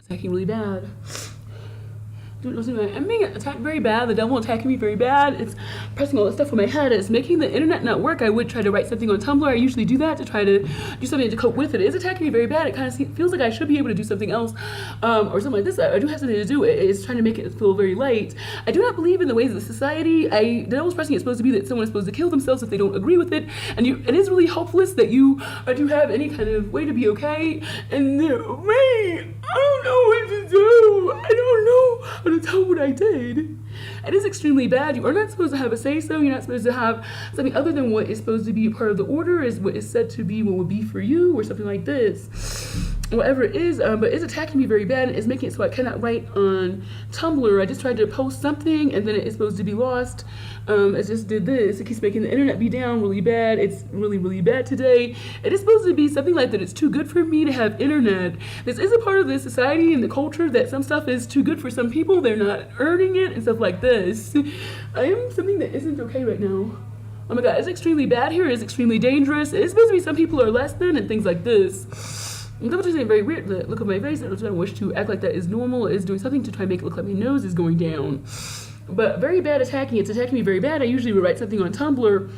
attacking really bad. I'm being attacked very bad. The devil attacking me very bad. It's pressing all this stuff on my head. It's making the internet not work. I would try to write something on Tumblr. I usually do that to try to do something to cope with it. It's attacking me very bad. It kind of feels like I should be able to do something else or something like this. I do have something to do. It's trying to make it feel very light. I do not believe in the ways of society. The devil's pressing it's supposed to be that someone is supposed to kill themselves if they don't agree with it. And it is really hopeless that you do have any kind of way to be okay. And me, I don't know what to do. I don't know how to tell what I did. It is extremely bad. You are not supposed to have a say-so. You're not supposed to have something other than what is supposed to be a part of the order, is what is said to be what would be for you, or something like this. Whatever it is, but it's attacking me very bad, and it's making it so I cannot write on Tumblr. I just tried to post something, and then it is supposed to be lost. It just did this. It keeps making the internet be down really bad. It's really, really bad today. It is supposed to be something like that. It's too good for me to have internet. This is a part of the society and the culture that some stuff is too good for some people. They're not earning it and stuff like this. I am something that isn't okay right now. Oh my God, it's extremely bad here. It's extremely dangerous. It's supposed to be some people are less than and things like this. I'm double saying very weird. The look of my face, I don't wish to act like that is normal. Is doing something to try and make it look like my nose is going down. But very bad attacking. It's attacking me very bad. I usually would write something on Tumblr,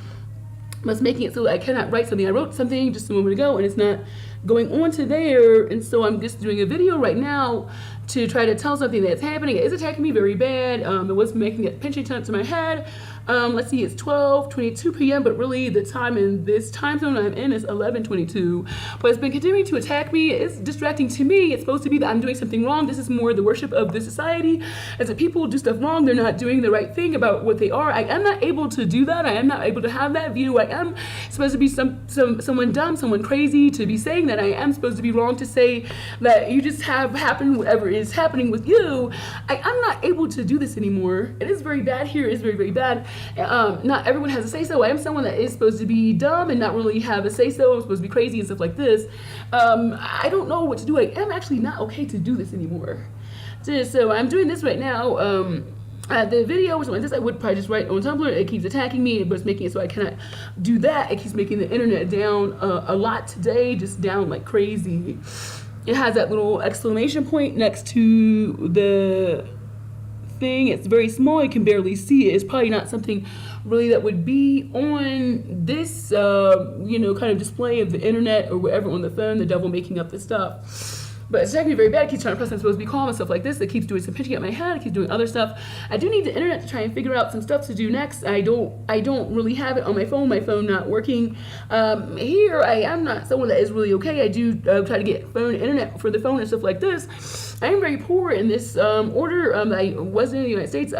but it's making it so I cannot write something. I wrote something just a moment ago, and it's not going on to there. And so I'm just doing a video right now to try to tell something that's happening. It is attacking me very bad. It was making it pinching to my head. Let's see, it's 12:22 p.m., but really the time in this time zone I'm in is 11:22. But it's been continuing to attack me. It's distracting to me. It's supposed to be that I'm doing something wrong. This is more the worship of the society. As if people do stuff wrong, they're not doing the right thing about what they are. I am not able to do that. I am not able to have that view. I am supposed to be someone dumb, someone crazy to be saying that. I am supposed to be wrong to say that you just have happened whatever is happening with you. I am not able to do this anymore. It is very bad here. It is very, very bad. Not everyone has a say-so. I am someone that is supposed to be dumb and not really have a say-so. I'm supposed to be crazy and stuff like this. I don't know what to do. I am actually not okay to do this anymore. So I'm doing this right now. The video or something like this, I would probably just write on Tumblr. It keeps attacking me, but it's making it so I cannot do that. It keeps making the internet down a lot today, just down like crazy. It has that little exclamation point next to the thing. It's very small. You can barely see it. It's probably not something really that would be on this, kind of display of the internet or whatever on the phone. The devil making up this stuff. But it's actually very bad. It keeps trying to press I'm supposed to be calm and stuff like this. It keeps doing some pitching at my head. It keeps doing other stuff. I do need the internet to try and figure out some stuff to do next. I don't really have it on my phone. My phone not working. Here, I am not someone that is really okay. I do try to get internet for the phone and stuff like this. I am very poor in this order. I was in the United States.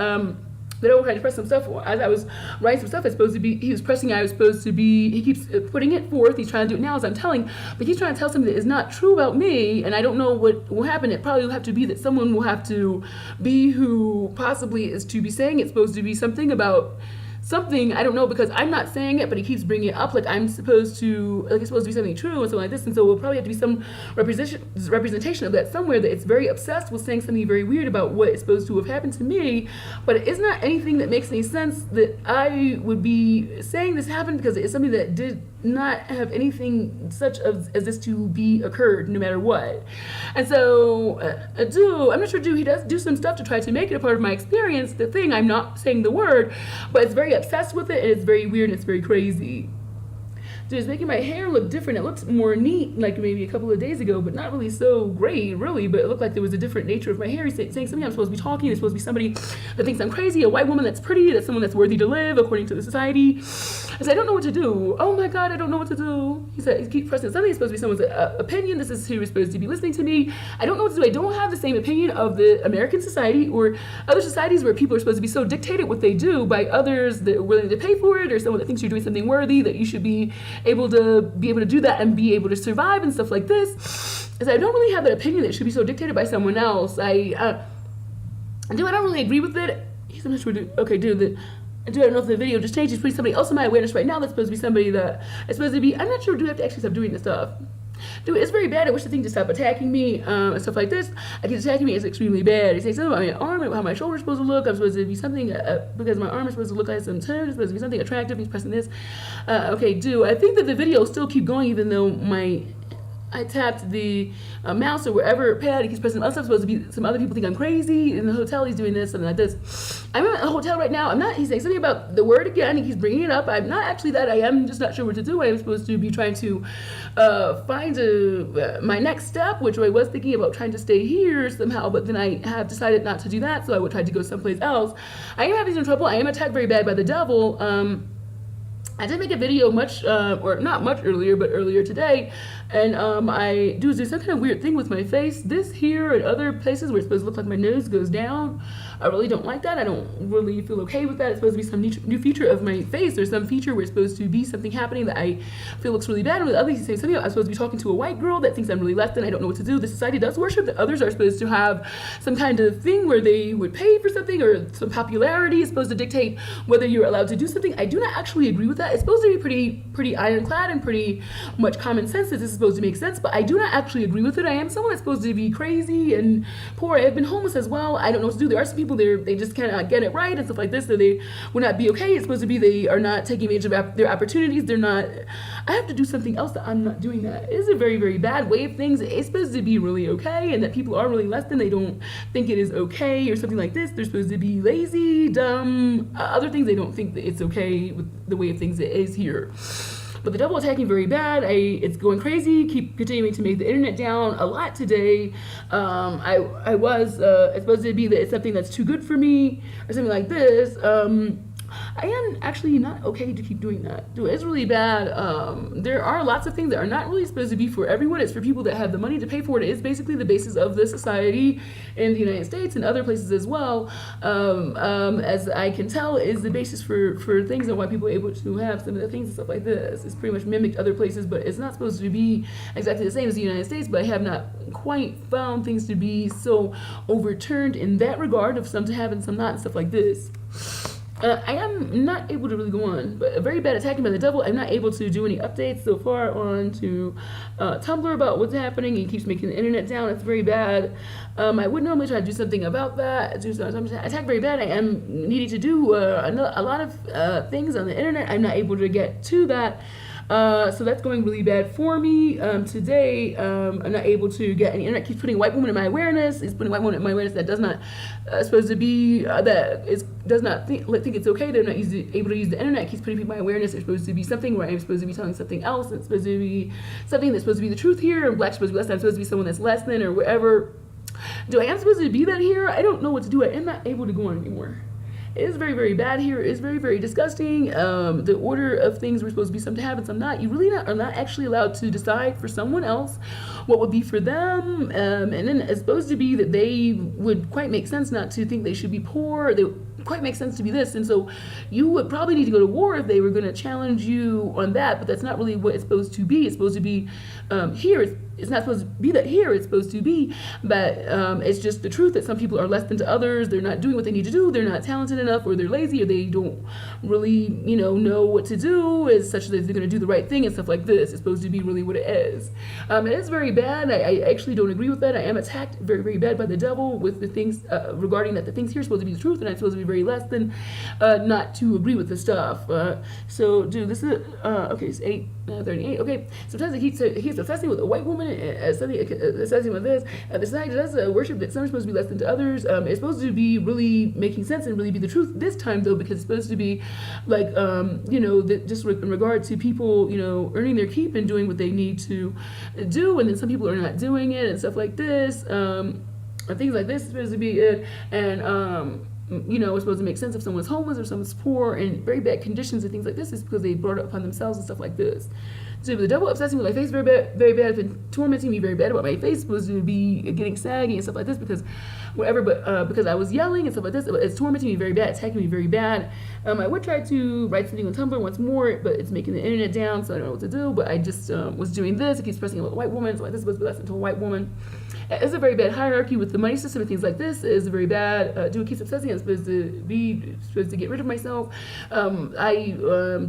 They don't try to press some stuff. As I was writing some stuff, it's supposed to be, he was pressing, I was supposed to be, he keeps putting it forth. He's trying to do it now as I'm telling, but he's trying to tell something that is not true about me, and I don't know what will happen. It probably will have to be that someone will have to be who possibly is to be saying it's supposed to be something about something, I don't know, because I'm not saying it, but he keeps bringing it up like I'm supposed to, like it's supposed to be something true and something like this, and so we'll probably have to be some representation of that somewhere, that it's very obsessed with saying something very weird about what is supposed to have happened to me, but it is not anything that makes any sense that I would be saying this happened, because it is something that did not have anything such as this to be occurred, no matter what. And so, I'm not sure, he does do some stuff to try to make it a part of my experience, the thing, I'm not saying the word, but it's very obsessed with it, and it's very weird, and it's very crazy. It's making my hair look different. It looks more neat, like maybe a couple of days ago, but not really so great, really. But it looked like there was a different nature of my hair. He's saying something I'm supposed to be talking. It's supposed to be somebody that thinks I'm crazy, a white woman that's pretty, that's someone that's worthy to live, according to the society. I said, I don't know what to do. Oh my God, I don't know what to do. He said, he keeps pressing something. It's supposed to be someone's opinion. This is who is supposed to be listening to me. I don't know what to do. I don't have the same opinion of the American society or other societies where people are supposed to be so dictated what they do by others that are willing to pay for it, or someone that thinks you're doing something worthy, that you should be able to do that and be able to survive and stuff like this. Is I don't really have that opinion that should be so dictated by someone else. I don't really agree with it. He's not sure. Okay, I don't know if the video just changed. He's putting somebody else in my awareness right now that's supposed to be somebody that is supposed to be. I'm not sure. Do I have to actually stop doing this stuff? Dude, it's very bad. I wish the thing to stop attacking me and stuff like this. I keep attacking me. It's extremely bad. He says something about my arm and how my shoulder's supposed to look. I'm supposed to be something because my arm is supposed to look like some tone. It's supposed to be something attractive. He's pressing this. Okay, I think that the video will still keep going even though my I tapped the mouse or wherever pad. He keeps pressing other stuff. Supposed to be some other people think I'm crazy in the hotel. He's doing this, something like this. I'm in a hotel right now. I'm not. He's saying something about the word again. He keeps bringing it up. I'm not actually that. I am just not sure what to do. I'm supposed to be trying to find my next step, which I was thinking about trying to stay here somehow. But then I have decided not to do that, so I would try to go someplace else. I am having some trouble. I am attacked very bad by the devil. I did make a video or not much earlier, but earlier today, and I do some kind of weird thing with my face. This here and other places where it's supposed to look like my nose goes down, I really don't like that. I don't really feel okay with that. It's supposed to be some new feature of my face. There's some feature where it's supposed to be something happening that I feel looks really bad. And with others, he's saying something I'm supposed to be talking to a white girl that thinks I'm really less than. I don't know what to do. The society does worship that others are supposed to have some kind of thing where they would pay for something or some popularity is supposed to dictate whether you're allowed to do something. I do not actually agree with that. It's supposed to be pretty ironclad and pretty much common sense that this is supposed to make sense, but I do not actually agree with it. I am someone that's supposed to be crazy and poor. I have been homeless as well. I don't know what to do. There are some people there, they just cannot get it right and stuff like this, so they would not be okay. It's supposed to be they are not taking advantage of their opportunities. They're not, I have to do something else that I'm not doing that. It is a very, very bad way of things. It's supposed to be really okay and that people are really less than, they don't think it is okay or something like this. They're supposed to be lazy, dumb, other things. They don't think that it's okay with the way of things it is here. But the devil attacking very bad. It's going crazy. Keep continuing to make the internet down a lot today. I was it's supposed to be that it's something that's too good for me or something like this. I am actually not okay to keep doing that. It's really bad. There are lots of things that are not really supposed to be for everyone. It's for people that have the money to pay for it. It's basically the basis of the society in the United States and other places as well. As I can tell, is the basis for things and why people are able to have some of the things and stuff like this. It's pretty much mimicked other places, but it's not supposed to be exactly the same as the United States. But I have not quite found things to be so overturned in that regard of some to have and some not and stuff like this. I am not able to really go on, but a very bad attacking by the devil. I'm not able to do any updates so far on to Tumblr about what's happening. He keeps making the internet down. It's very bad. I would normally try to do something about that. Do some attack very bad. I am needing to do a lot of things on the internet. I'm not able to get to that. So that's going really bad for me. Today, I'm not able to get any internet. Keeps putting white woman in my awareness. It's putting white woman in my awareness that does not supposed to be that is does not think it's okay. They're not able to use the internet. Keeps putting people in my awareness. There's supposed to be something where I'm supposed to be telling something else. It's supposed to be something that's supposed to be the truth here. And black's supposed to be less than. I'm supposed to be someone that's less than or whatever. Do I am supposed to be that here? I don't know what to do. I am not able to go on anymore. It is very, very bad here. It's very, very disgusting. The order of things were supposed to be some to have and some not. You really are not actually allowed to decide for someone else what would be for them. And then it's supposed to be that they would quite make sense not to think they should be poor. They quite make sense to be this. And so you would probably need to go to war if they were going to challenge you on that. But that's not really what it's supposed to be. It's supposed to be here. It's not supposed to be that here. It's supposed to be, but it's just the truth that some people are less than to others. They're not doing what they need to do. They're not talented enough, or they're lazy, or they don't really, know what to do. As such that they're going to do the right thing and stuff like this. It's supposed to be really what it is. It is very bad. I actually don't agree with that. I am attacked very, very bad by the devil with the things regarding that the things here are supposed to be the truth, and I'm supposed to be very less than not to agree with the stuff. So, dude, this is okay. It's 8:38. Okay, sometimes he's obsessing with a white woman. Assessing with this, the society does worship that some are supposed to be less than to others. It's supposed to be really making sense and really be the truth this time, though, because it's supposed to be like, just in regard to people, earning their keep and doing what they need to do, and then some people are not doing it and stuff like this, and things like this is supposed to be it, and it's supposed to make sense if someone's homeless or someone's poor and very bad conditions and things like this is because they brought it upon themselves and stuff like this. So the devil obsessing with my face very bad, it's been tormenting me very bad about my face. Supposed to be getting saggy and stuff like this because whatever, but because I was yelling and stuff like this, it's tormenting me very bad, attacking me very bad. I would try to write something on Tumblr once more, but it's making the internet down, so I don't know what to do. But I just was doing this. It keeps pressing about a white woman, so like this is supposed to be less than to a white woman. It's a very bad hierarchy with the money system and things like this. It's very bad. Do it keeps obsessing. I'm supposed to get rid of myself. I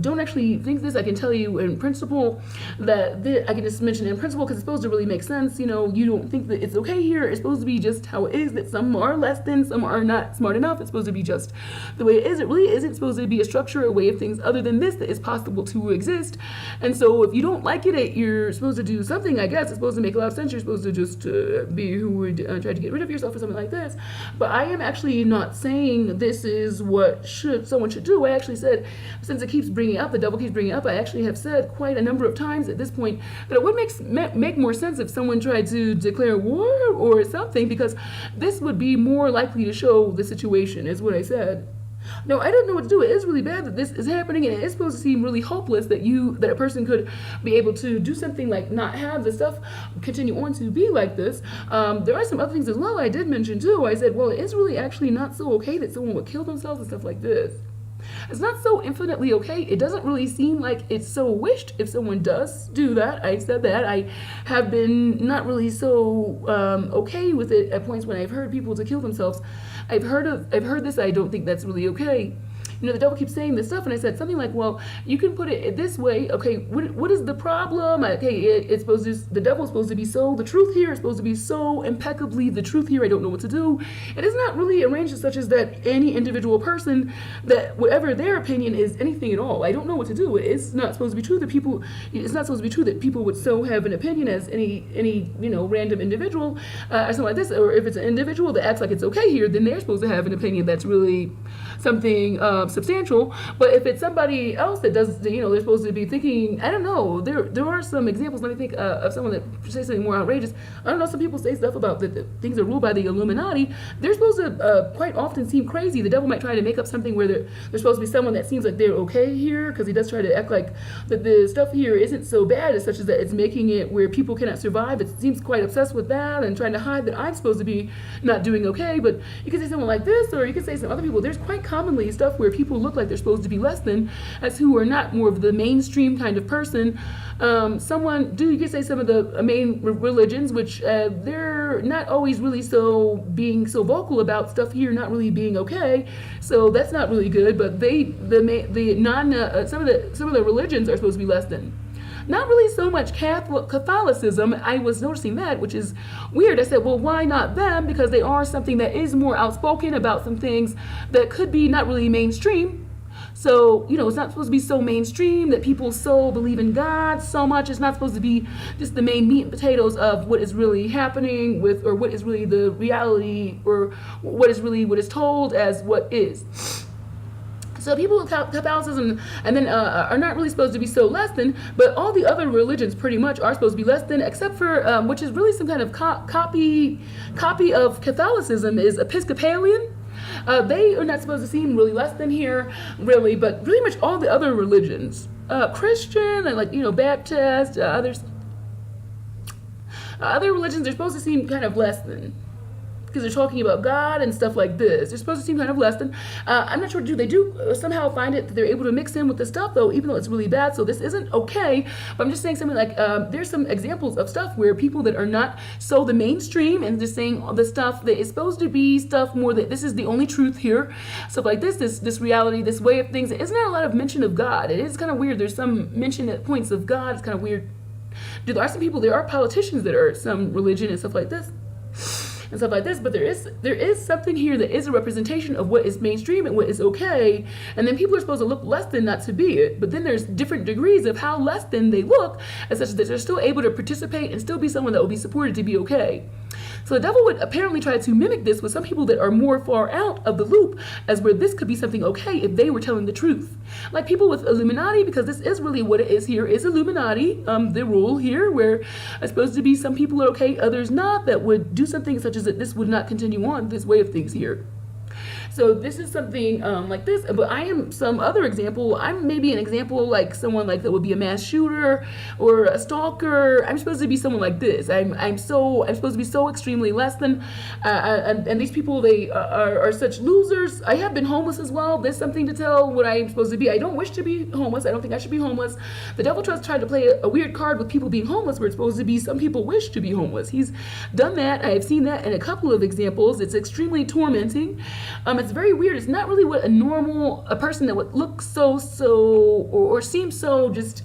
don't actually think this. I can tell you in principle that I can just mention in principle because it's supposed to really make sense. You know, you don't think that it's okay here. It's supposed to be just how it is. That some are less than, some are not smart enough. It's supposed to be just the way it is. It really isn't supposed to be a structure, a way of things other than this that is possible to exist. And so if you don't like it, you're supposed to do something. I guess it's supposed to make a lot of sense. You're supposed to just be who would try to get rid of yourself or something like this. But I am actually not saying this is what someone should do. I actually said, since it keeps bringing up, the devil keeps bringing up, I actually have said quite a number of times at this point that it would make more sense if someone tried to declare war or something, because this would be more likely to show the situation, is what I said. No, I don't know what to do. It is really bad that this is happening, and it is supposed to seem really hopeless that a person could be able to do something like not have the stuff continue on to be like this. There are some other things as well I did mention too. I said, well, it is really actually not so okay that someone would kill themselves and stuff like this. It's not so infinitely okay. It doesn't really seem like it's so wished if someone does do that. I said that. I have been not really so okay with it at points when I've heard people to kill themselves. I've heard this. I don't think that's really okay. You know, the devil keeps saying this stuff, and I said something like, well, you can put it this way. Okay, what is the problem? Okay, it's supposed to, the devil's supposed to be so, the truth here is supposed to be so impeccably the truth here, I don't know what to do. It is not really arranged such as that any individual person, that whatever their opinion is anything at all, I don't know what to do. It's not supposed to be true that people, it's not supposed to be true that people would so have an opinion as any you know, random individual or something like this. Or if it's an individual that acts like it's okay here, then they're supposed to have an opinion that's really something substantial. But if it's somebody else that does, you know, they're supposed to be thinking, I don't know, there are some examples. Let me think of someone that says something more outrageous. I don't know, some people say stuff about that things are ruled by the Illuminati. They're supposed to quite often seem crazy. The devil might try to make up something where they're supposed to be someone that seems like they're okay here, because he does try to act like that the stuff here isn't so bad, as such as that it's making it where people cannot survive. It seems quite obsessed with that and trying to hide that I'm supposed to be not doing okay. But you can say someone like this, or you can say some other people. There's quite commonly stuff where people look like they're supposed to be less than, as who are not more of the mainstream kind of person. You could say some of the main religions, which they're not always really so being so vocal about stuff here not really being okay. So that's not really good. But some of the religions are supposed to be less than. Not really so much Catholicism. I was noticing that, which is weird. I said, well, why not them? Because they are something that is more outspoken about some things that could be not really mainstream. So, you know, it's not supposed to be so mainstream that people so believe in God so much. It's not supposed to be just the main meat and potatoes of what is really happening with, or what is really the reality, or what is told as what is. So people with Catholicism and then are not really supposed to be so less than, but all the other religions pretty much are supposed to be less than, except for which is really some kind of copy of Catholicism is Episcopalian. They are not supposed to seem really less than here, really, but really much all the other religions, Christian and like, you know, Baptist, other religions are supposed to seem kind of less than, because they're talking about God and stuff like this. They're supposed to seem kind of less than. I'm not sure, they do somehow find it that they're able to mix in with the stuff, though, even though it's really bad. So this isn't okay. But I'm just saying something like, there's some examples of stuff where people that are not so the mainstream and just saying the stuff that is supposed to be stuff more that this is the only truth here, stuff like this reality, this way of things. It's not a lot of mention of God. It is kind of weird. There's some mention at points of God. It's kind of weird. There are some people, there are politicians that are some religion and stuff like this. And stuff like this, but there is something here that is a representation of what is mainstream and what is okay, and then people are supposed to look less than not to be it, but then there's different degrees of how less than they look, as such that they're still able to participate and still be someone that will be supported to be okay. So the devil would apparently try to mimic this with some people that are more far out of the loop, as where this could be something okay if they were telling the truth. Like people with Illuminati, because this is really what it is here, is Illuminati, the rule here, where it's supposed to be some people are okay, others not, that would do something such as that this would not continue on, this way of things here. So this is something like this, but I am some other example. I'm maybe an example like someone like that would be a mass shooter or a stalker. I'm supposed to be someone like this. I'm supposed to be so extremely less than, and these people, they are such losers. I have been homeless as well. There's something to tell what I'm supposed to be. I don't wish to be homeless. I don't think I should be homeless. The devil tried to play a weird card with people being homeless, where it's supposed to be some people wish to be homeless. He's done that. I have seen that in a couple of examples. It's extremely tormenting. It's very weird. It's not really what a person that would look or seem so just,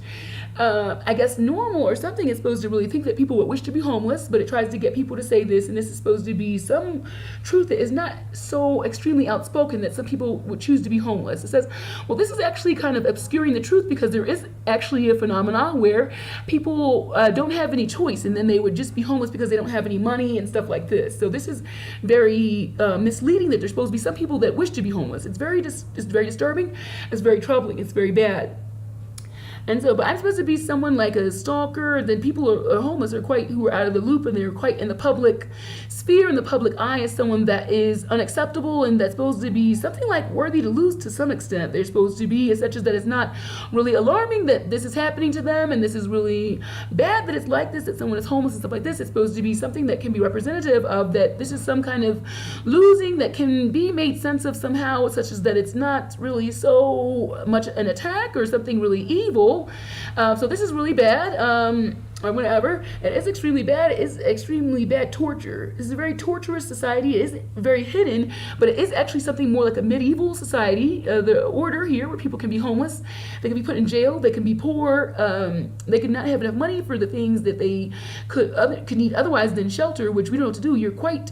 I guess, normal or something is supposed to really think that people would wish to be homeless, but it tries to get people to say this, and this is supposed to be some truth that is not so extremely outspoken that some people would choose to be homeless. It says, well, this is actually kind of obscuring the truth, because there is actually a phenomenon where people don't have any choice, and then they would just be homeless because they don't have any money and stuff like this. So this is very misleading, that there's supposed to be some people that wish to be homeless. It's very disturbing. It's very troubling. It's very bad. And so, but I'm supposed to be someone like a stalker. Then people are homeless who are out of the loop, and they're quite in the public sphere, in the public eye, as someone that is unacceptable, and that's supposed to be something like worthy to lose to some extent. They're supposed to be such as that it's not really alarming that this is happening to them, and this is really bad that it's like this, that someone is homeless and stuff like this. It's supposed to be something that can be representative of that this is some kind of losing that can be made sense of somehow, such as that it's not really so much an attack or something really evil. So this is really bad, or whatever. It is extremely bad. It is extremely bad torture. This is a very torturous society. It is very hidden, but it is actually something more like a medieval society. The order here, where people can be homeless, they can be put in jail, they can be poor, they can not have enough money for the things that they could need otherwise than shelter, which we don't know what to do. You're quite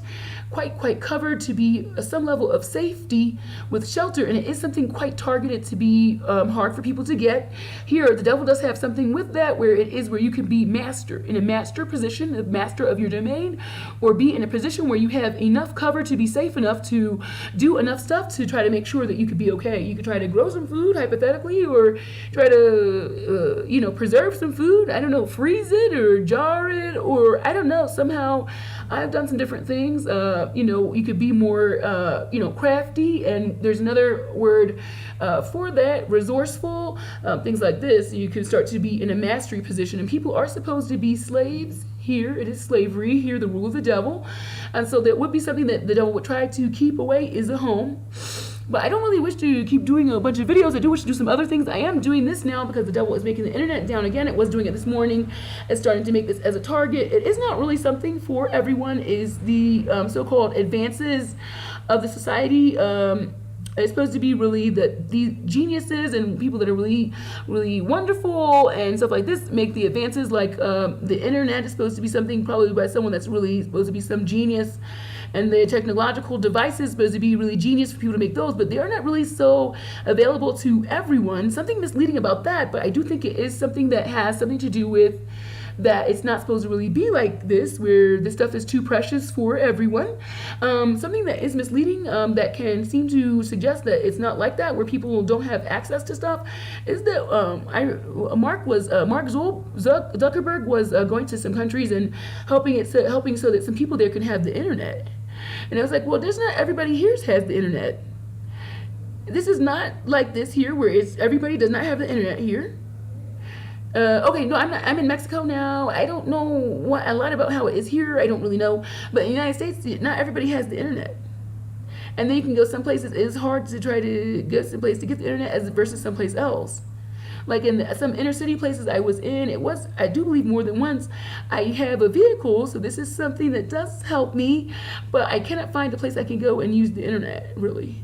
covered to be some level of safety with shelter, and it is something quite targeted to be hard for people to get. Here, the devil does have something with that, where you can be in a master position, a master of your domain, or be in a position where you have enough cover to be safe enough to do enough stuff to try to make sure that you could be okay. You could try to grow some food, hypothetically, or try to, preserve some food. I don't know, freeze it or jar it, or I don't know, somehow I've done some different things. You could be more, crafty, and there's another word for that, resourceful, things like this. You could start to be in a mastery position, and people are supposed to be slaves. Here it is slavery, here the rule of the devil, and so that would be something that the devil would try to keep away, is a home. But I don't really wish to keep doing a bunch of videos. I do wish to do some other things. I am doing this now because the devil is making the internet down again. It was doing it this morning. It's starting to make this as a target. It is not really something for everyone. Is the so-called advances of the society. It's supposed to be really that these geniuses and people that are really, really wonderful and stuff like this make the advances. Like the internet is supposed to be something probably by someone that's really supposed to be some genius. And the technological devices supposed to be really genius for people to make those, but they are not really so available to everyone. Something misleading about that, but I do think it is something that has something to do with that it's not supposed to really be like this, where this stuff is too precious for everyone. Something that is misleading, that can seem to suggest that it's not like that, where people don't have access to stuff, is that Mark Zuckerberg was going to some countries and helping so that some people there can have the internet. And I was like, well, there's not everybody here has the internet. This is not like this here, where everybody does not have the internet here. Okay, no, I'm in Mexico now. I don't know a lot about how it is here. I don't really know. But in the United States, not everybody has the internet. And then you can go some places. It is hard to try to get someplace to get the internet versus someplace else. Like in some inner city places I was in, I do believe more than once, I have a vehicle, so this is something that does help me, but I cannot find a place I can go and use the internet, really.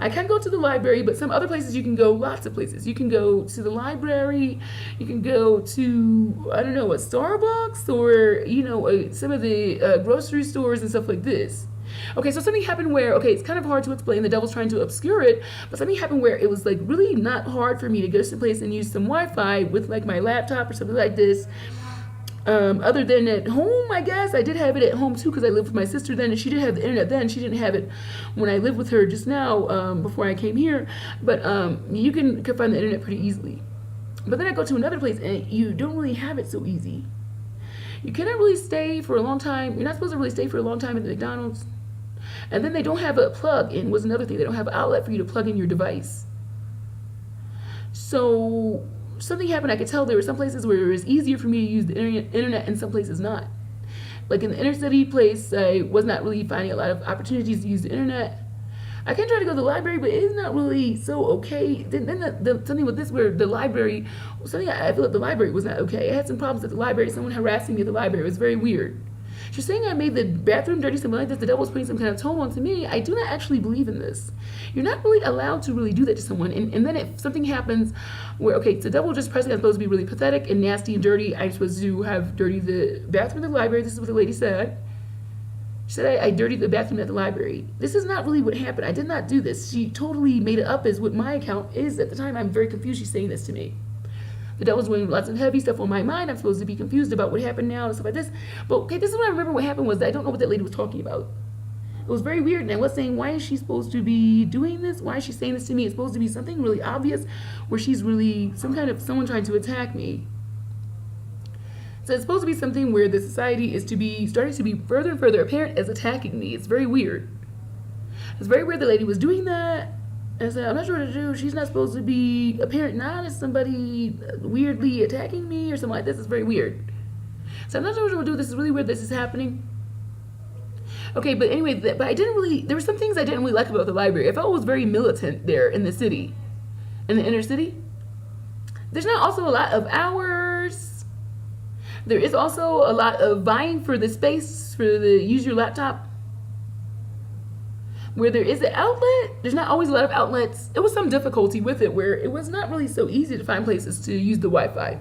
I can go to the library, but some other places you can go, lots of places. You can go to the library, you can go to, I don't know, a Starbucks, or, some of the grocery stores and stuff like this. Okay, so something happened where, it's kind of hard to explain. The devil's trying to obscure it, but something happened where it was like really not hard for me to go to some place and use some Wi-Fi with like my laptop or something like this. Other than at home, I guess. I did have it at home too, because I lived with my sister then, and she did have the internet then. She didn't have it when I lived with her just now, before I came here. But you can find the internet pretty easily. But then I go to another place, and you don't really have it so easy. You cannot really stay for a long time. You're not supposed to really stay for a long time at the McDonald's. And then they don't have a plug in was another thing. They don't have an outlet for you to plug in your device. So something happened. I could tell there were some places where it was easier for me to use the internet and some places not. Like in the inner city place, I was not really finding a lot of opportunities to use the internet. I can try to go to the library, but it's not really so okay. Then something with this where the library, something I feel like the library was not okay. I had some problems at the library. Someone harassing me at the library. It was very weird. She's saying I made the bathroom dirty, something like this. The devil was putting some kind of tone onto me. I do not actually believe in this. You're not really allowed to really do that to someone. And then if something happens where, okay, the devil just pressing, I'm supposed to be really pathetic and nasty and dirty. I'm supposed to have dirty the bathroom at the library. This is what the lady said. She said I dirtied the bathroom at the library. This is not really what happened. I did not do this. She totally made it up as what my account is. At the time, I'm very confused. She's saying this to me. The devil's doing lots of heavy stuff on my mind. I'm supposed to be confused about what happened now and stuff like this. But okay, this is what I remember what happened was I don't know what that lady was talking about. It was very weird, and I was saying, why is she supposed to be doing this? Why is she saying this to me? It's supposed to be something really obvious where she's really someone trying to attack me. So it's supposed to be something where the society is starting to be further and further apparent as attacking me. It's very weird. It's very weird the lady was doing that. And so I'm not sure what to do. She's not supposed to be apparent not as somebody weirdly attacking me or something like this. It's very weird. So I'm not sure what to do. This is really weird. This is happening. Okay, but anyway, but I didn't really, there were some things I didn't really like about the library. I felt it was very militant there in the city, in the inner city. There's not also a lot of hours. There is also a lot of vying for the space for the use your laptop. Where there is an outlet, there's not always a lot of outlets. It was some difficulty with it where it was not really so easy to find places to use the Wi-Fi.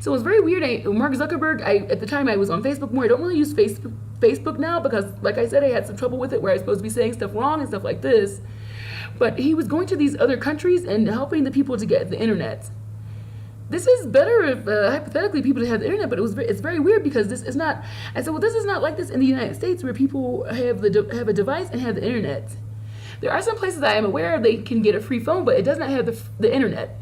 So it was very weird. Mark Zuckerberg, at the time I was on Facebook more. I don't really use Facebook now because, like I said, I had some trouble with it where I was supposed to be saying stuff wrong and stuff like this. But he was going to these other countries and helping the people to get the internet. This is better if hypothetically people have the internet, but it's very weird because this is not. I said, well, this is not like this in the United States where people have a device and have the internet. There are some places I am aware of they can get a free phone, but it does not have the internet.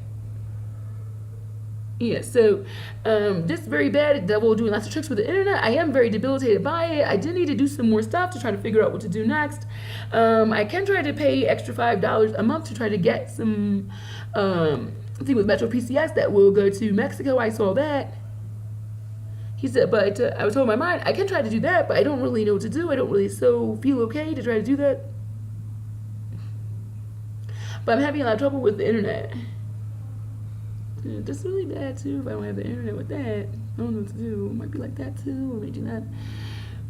Yeah, so this is very bad. Devil doing lots of tricks with the internet. I am very debilitated by it. I do need to do some more stuff to try to figure out what to do next. I can try to pay extra $5 a month to try to get some thing with Metro PCS that will go to Mexico. I saw that. He said, but I was told in my mind, I can try to do that, but I don't really know what to do. I don't really feel okay to try to do that. But I'm having a lot of trouble with the internet. That's really bad too if I don't have the internet with that. I don't know what to do. It might be like that too, or maybe not.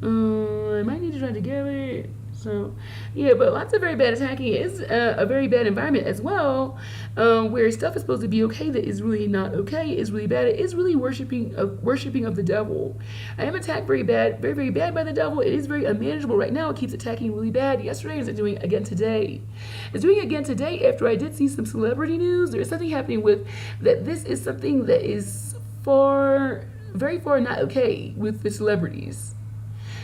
I might need to try to get it. So, yeah, but lots of very bad attacking is a very bad environment as well, where stuff is supposed to be okay that is really not okay, is really bad. It is really worshiping of the devil. I am attacked very bad, very, very bad by the devil. It is very unmanageable right now. It keeps attacking really bad. Yesterday, it's doing it again today. It's doing it again today after I did see some celebrity news. There is something happening with that. This is something that is very far not okay with the celebrities.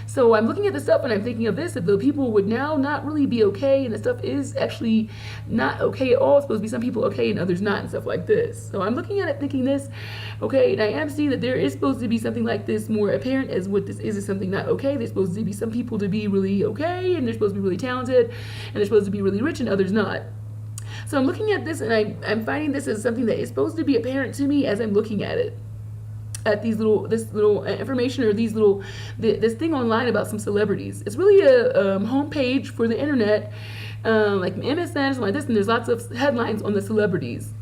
So I'm looking at the stuff and I'm thinking of this, if the people would now not really be okay and the stuff is actually not okay at all. It's supposed to be some people okay and others not and stuff like this. So I'm looking at it thinking this, okay, and I am seeing that there is supposed to be something like this more apparent as what this is something not okay. There's supposed to be some people to be really okay and they're supposed to be really talented and they're supposed to be really rich and others not. So I'm looking at this and I'm finding this as something that is supposed to be apparent to me as I'm looking at it. At this little information or this thing online about some celebrities. It's really a homepage for the internet, like MSN, something like this, and there's lots of headlines on the celebrities.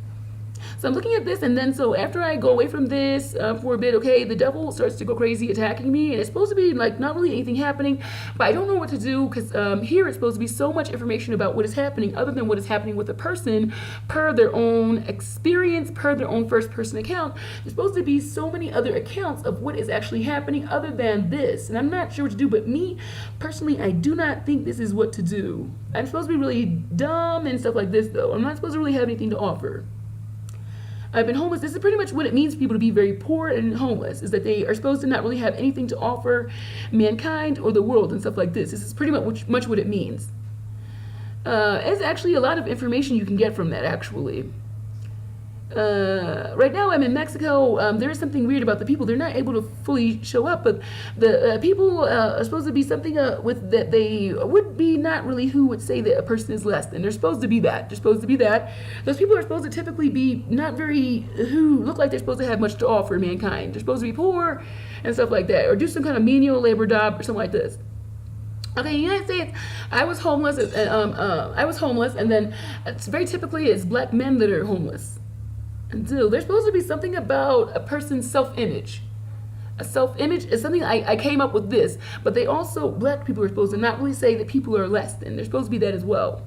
So I'm looking at this, and then so after I go away from this for a bit, okay, the devil starts to go crazy attacking me, and it's supposed to be like not really anything happening, but I don't know what to do because here it's supposed to be so much information about what is happening other than what is happening with a person per their own experience, per their own first person account. There's supposed to be so many other accounts of what is actually happening other than this, and I'm not sure what to do, but me, personally, I do not think this is what to do. I'm supposed to be really dumb and stuff like this, though. I'm not supposed to really have anything to offer. I've been homeless. This is pretty much what it means for people to be very poor and homeless, is that they are supposed to not really have anything to offer mankind or the world and stuff like this. This is pretty much what it means. It's actually a lot of information you can get from that, actually. right now I'm in Mexico. There is something weird about the people. They're not able to fully show up, but the people are supposed to be something with that they would be not really who would say that a person is less than. They're supposed to be that. They're supposed to be that. Those people are supposed to typically be not very, who look like they're supposed to have much to offer mankind. They're supposed to be poor and stuff like that, or do some kind of menial labor job or something like this. Okay, in the United States, I was homeless, and then it's very typically it's black men that are homeless. And so there's supposed to be something about a person's self-image. A self-image is something I came up with this, but they also, black people are supposed to not really say that people are less than. They're supposed to be that as well.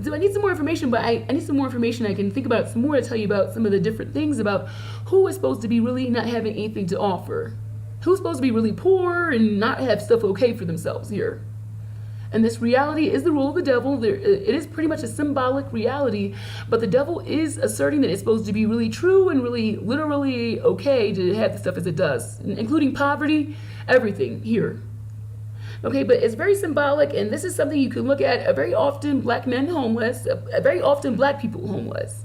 So I need some more information, but I need some more information. I can think about some more to tell you about some of the different things about who is supposed to be really not having anything to offer. Who's supposed to be really poor and not have stuff okay for themselves here. And this reality is the rule of the devil. It is pretty much a symbolic reality, but the devil is asserting that it's supposed to be really true and really literally okay to have the stuff as it does, including poverty, everything here. Okay, but it's very symbolic, and this is something you can look at. Very often black men homeless, very often black people homeless.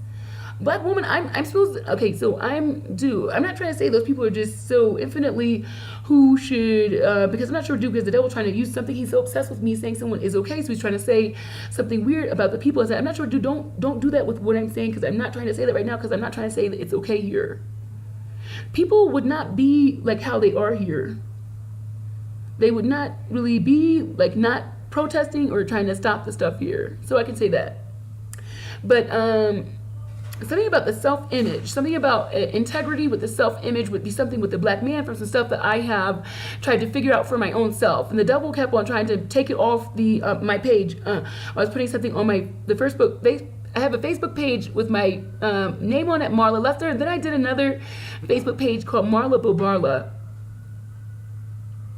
Black woman, I'm supposed to, okay, so I'm not trying to say those people are just so infinitely who should, because I'm not sure because the devil's trying to use something, he's so obsessed with me saying someone is okay, so he's trying to say something weird about the people. I said, I'm not sure, don't do that with what I'm saying, because I'm not trying to say that right now, because I'm not trying to say that it's okay here. People would not be like how they are here. They would not really be like not protesting or trying to stop the stuff here. So I can say that. But, something about the self-image, something about integrity with the self-image would be something with the black man from some stuff that I have tried to figure out for my own self. And the devil kept on trying to take it off the my page. I was putting something on the first book. I have a Facebook page with my name on it, Marla Lester. And then I did another Facebook page called Marla Bobarla.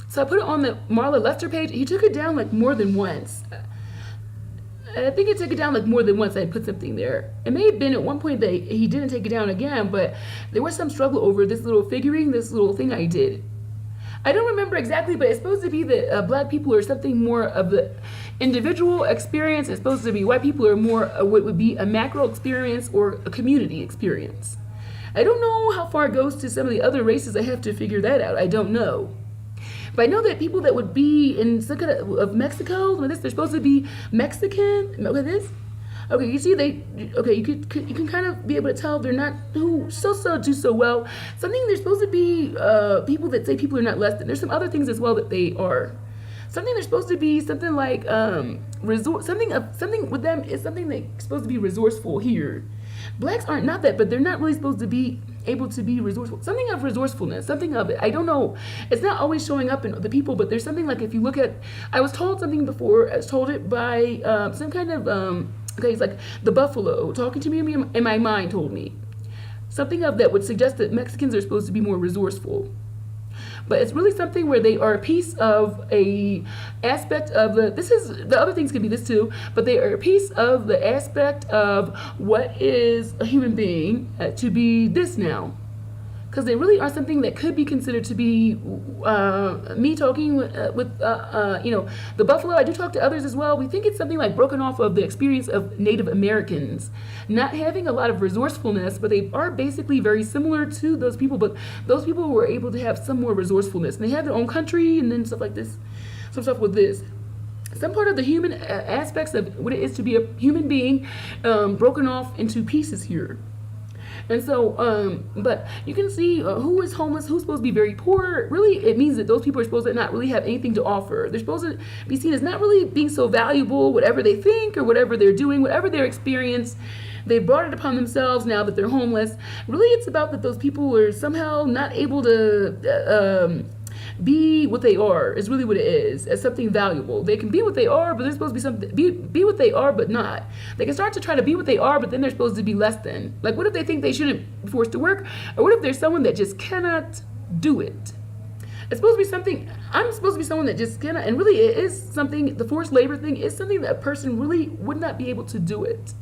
So I put it on the Marla Lester page. He took it down like more than once. I think it took it down like more than once. I put something there. It may have been at one point that he didn't take it down again, but there was some struggle over this little figuring, this little thing I did. I don't remember exactly, but it's supposed to be that black people are something more of the individual experience. It's supposed to be white people are more what would be a macro experience or a community experience. I don't know how far it goes to some of the other races. I have to figure that out. I don't know. But I know that people that would be in some kind of Mexico, they're supposed to be Mexican. Look at this. Okay, you see you can kind of be able to tell they're not who do so well. Something they're supposed to be people that say people are not less than. There's some other things as well that they are. Something they're supposed to be something like something with them is something that's supposed to be resourceful here. Blacks aren't not that, but they're not really supposed to be able to be resourceful. Something of resourcefulness, something of it. I don't know. It's not always showing up in the people, but there's something like if you look at, I was told something before, I was told it by some kind of, okay, it's like the buffalo talking to me in my mind told me. Something of that would suggest that Mexicans are supposed to be more resourceful. But it's really something where they are a piece of a aspect of the other things could be this too, but they are a piece of the aspect of what is a human being to be this now. Because they really are something that could be considered to be me talking with the buffalo. I do talk to others as well. We think it's something like broken off of the experience of Native Americans, not having a lot of resourcefulness, but they are basically very similar to those people. But those people were able to have some more resourcefulness, and they have their own country and then stuff like this, some stuff with this. Some part of the human aspects of what it is to be a human being broken off into pieces here. And so, but you can see who is homeless, who's supposed to be very poor. Really, it means that those people are supposed to not really have anything to offer. They're supposed to be seen as not really being so valuable, whatever they think or whatever they're doing, whatever their experience. They've brought it upon themselves now that they're homeless. Really, it's about that those people are somehow not able to be what they are is really what it is, as something valuable. They can be what they are, but they're supposed to be something, be what they are, but not. They can start to try to be what they are, but then they're supposed to be less than. Like, what if they think they shouldn't be forced to work? Or what if there's someone that just cannot do it? It's supposed to be something, I'm supposed to be someone that just cannot, and really it is something, the forced labor thing is something that a person really would not be able to do it.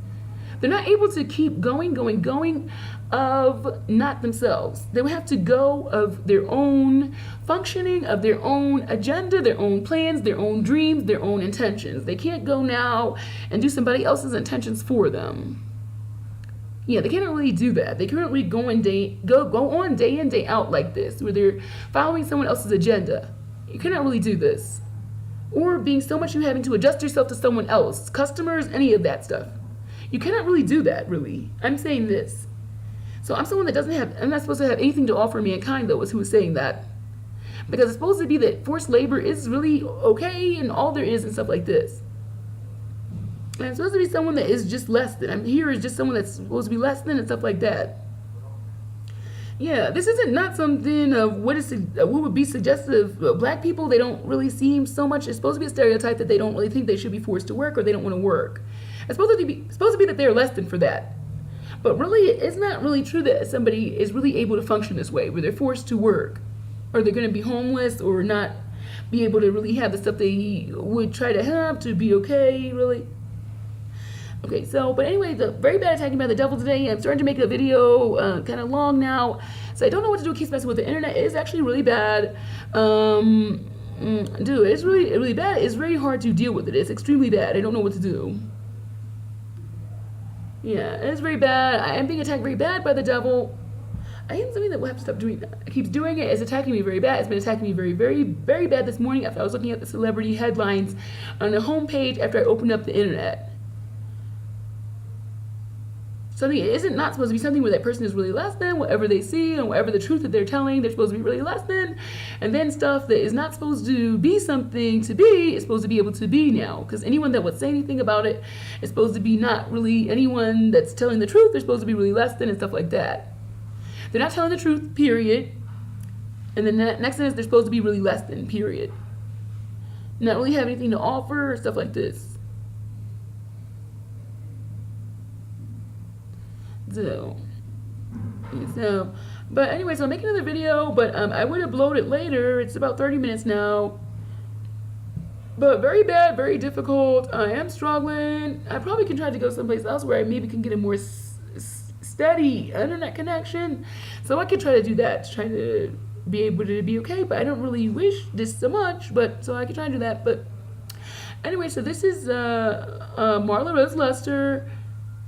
They're not able to keep going of not themselves. They would have to go of their own functioning, of their own agenda, their own plans, their own dreams, their own intentions. They can't go now and do somebody else's intentions for them. Yeah, they can't really do that. They can't really go on day in, day out like this, where they're following someone else's agenda. You cannot really do this. Or being so much you having to adjust yourself to someone else, customers, any of that stuff. You cannot really do that, really. I'm saying this. So I'm someone that doesn't have, I'm not supposed to have anything to offer mankind, though, is who is saying that. Because it's supposed to be that forced labor is really okay and all there is and stuff like this. And I'm supposed to be someone that is just less than. I'm here as just someone that's supposed to be less than and stuff like that. Yeah, this isn't not something of what would be suggestive of black people. They don't really seem so much. It's supposed to be a stereotype that they don't really think they should be forced to work or they don't want to work. It's supposed to be that they're less than for that. But really, it's not really true that somebody is really able to function this way, where they're forced to work, or they're going to be homeless, or not be able to really have the stuff they would try to have to be okay, really. Okay, so, but anyway, the very bad attacking by the devil today. I'm starting to make a video kind of long now, so I don't know what to do. It keeps messing with the internet. It is actually really bad. Dude, it's really bad. It's very hard to deal with it. It's extremely bad. I don't know what to do. Yeah, it's very bad. I am being attacked very bad by the devil. I am something that will have to stop doing that. It keeps doing it. It's attacking me very bad. It's been attacking me very, very, very bad this morning after I was looking at the celebrity headlines on the homepage after I opened up the internet. Something it isn't not supposed to be something where that person is really less than, whatever they see and whatever the truth that they're telling, they're supposed to be really less than. And then stuff that is not supposed to be something to be is supposed to be able to be now. Because anyone that would say anything about it is supposed to be not really anyone that's telling the truth. They're supposed to be really less than and stuff like that. They're not telling the truth, period. And then the next sentence, they're supposed to be really less than, period. Not really have anything to offer, stuff like this. So, but anyway, so I'm making another video, but I would upload it later. It's about 30 minutes now. But very bad, very difficult. I am struggling. I probably can try to go someplace else where I maybe can get a more steady internet connection. So I could try to do that, to try to be able to be okay. But I don't really wish this so much, but so I could try to do that. But anyway, so this is Marla Rose Lester.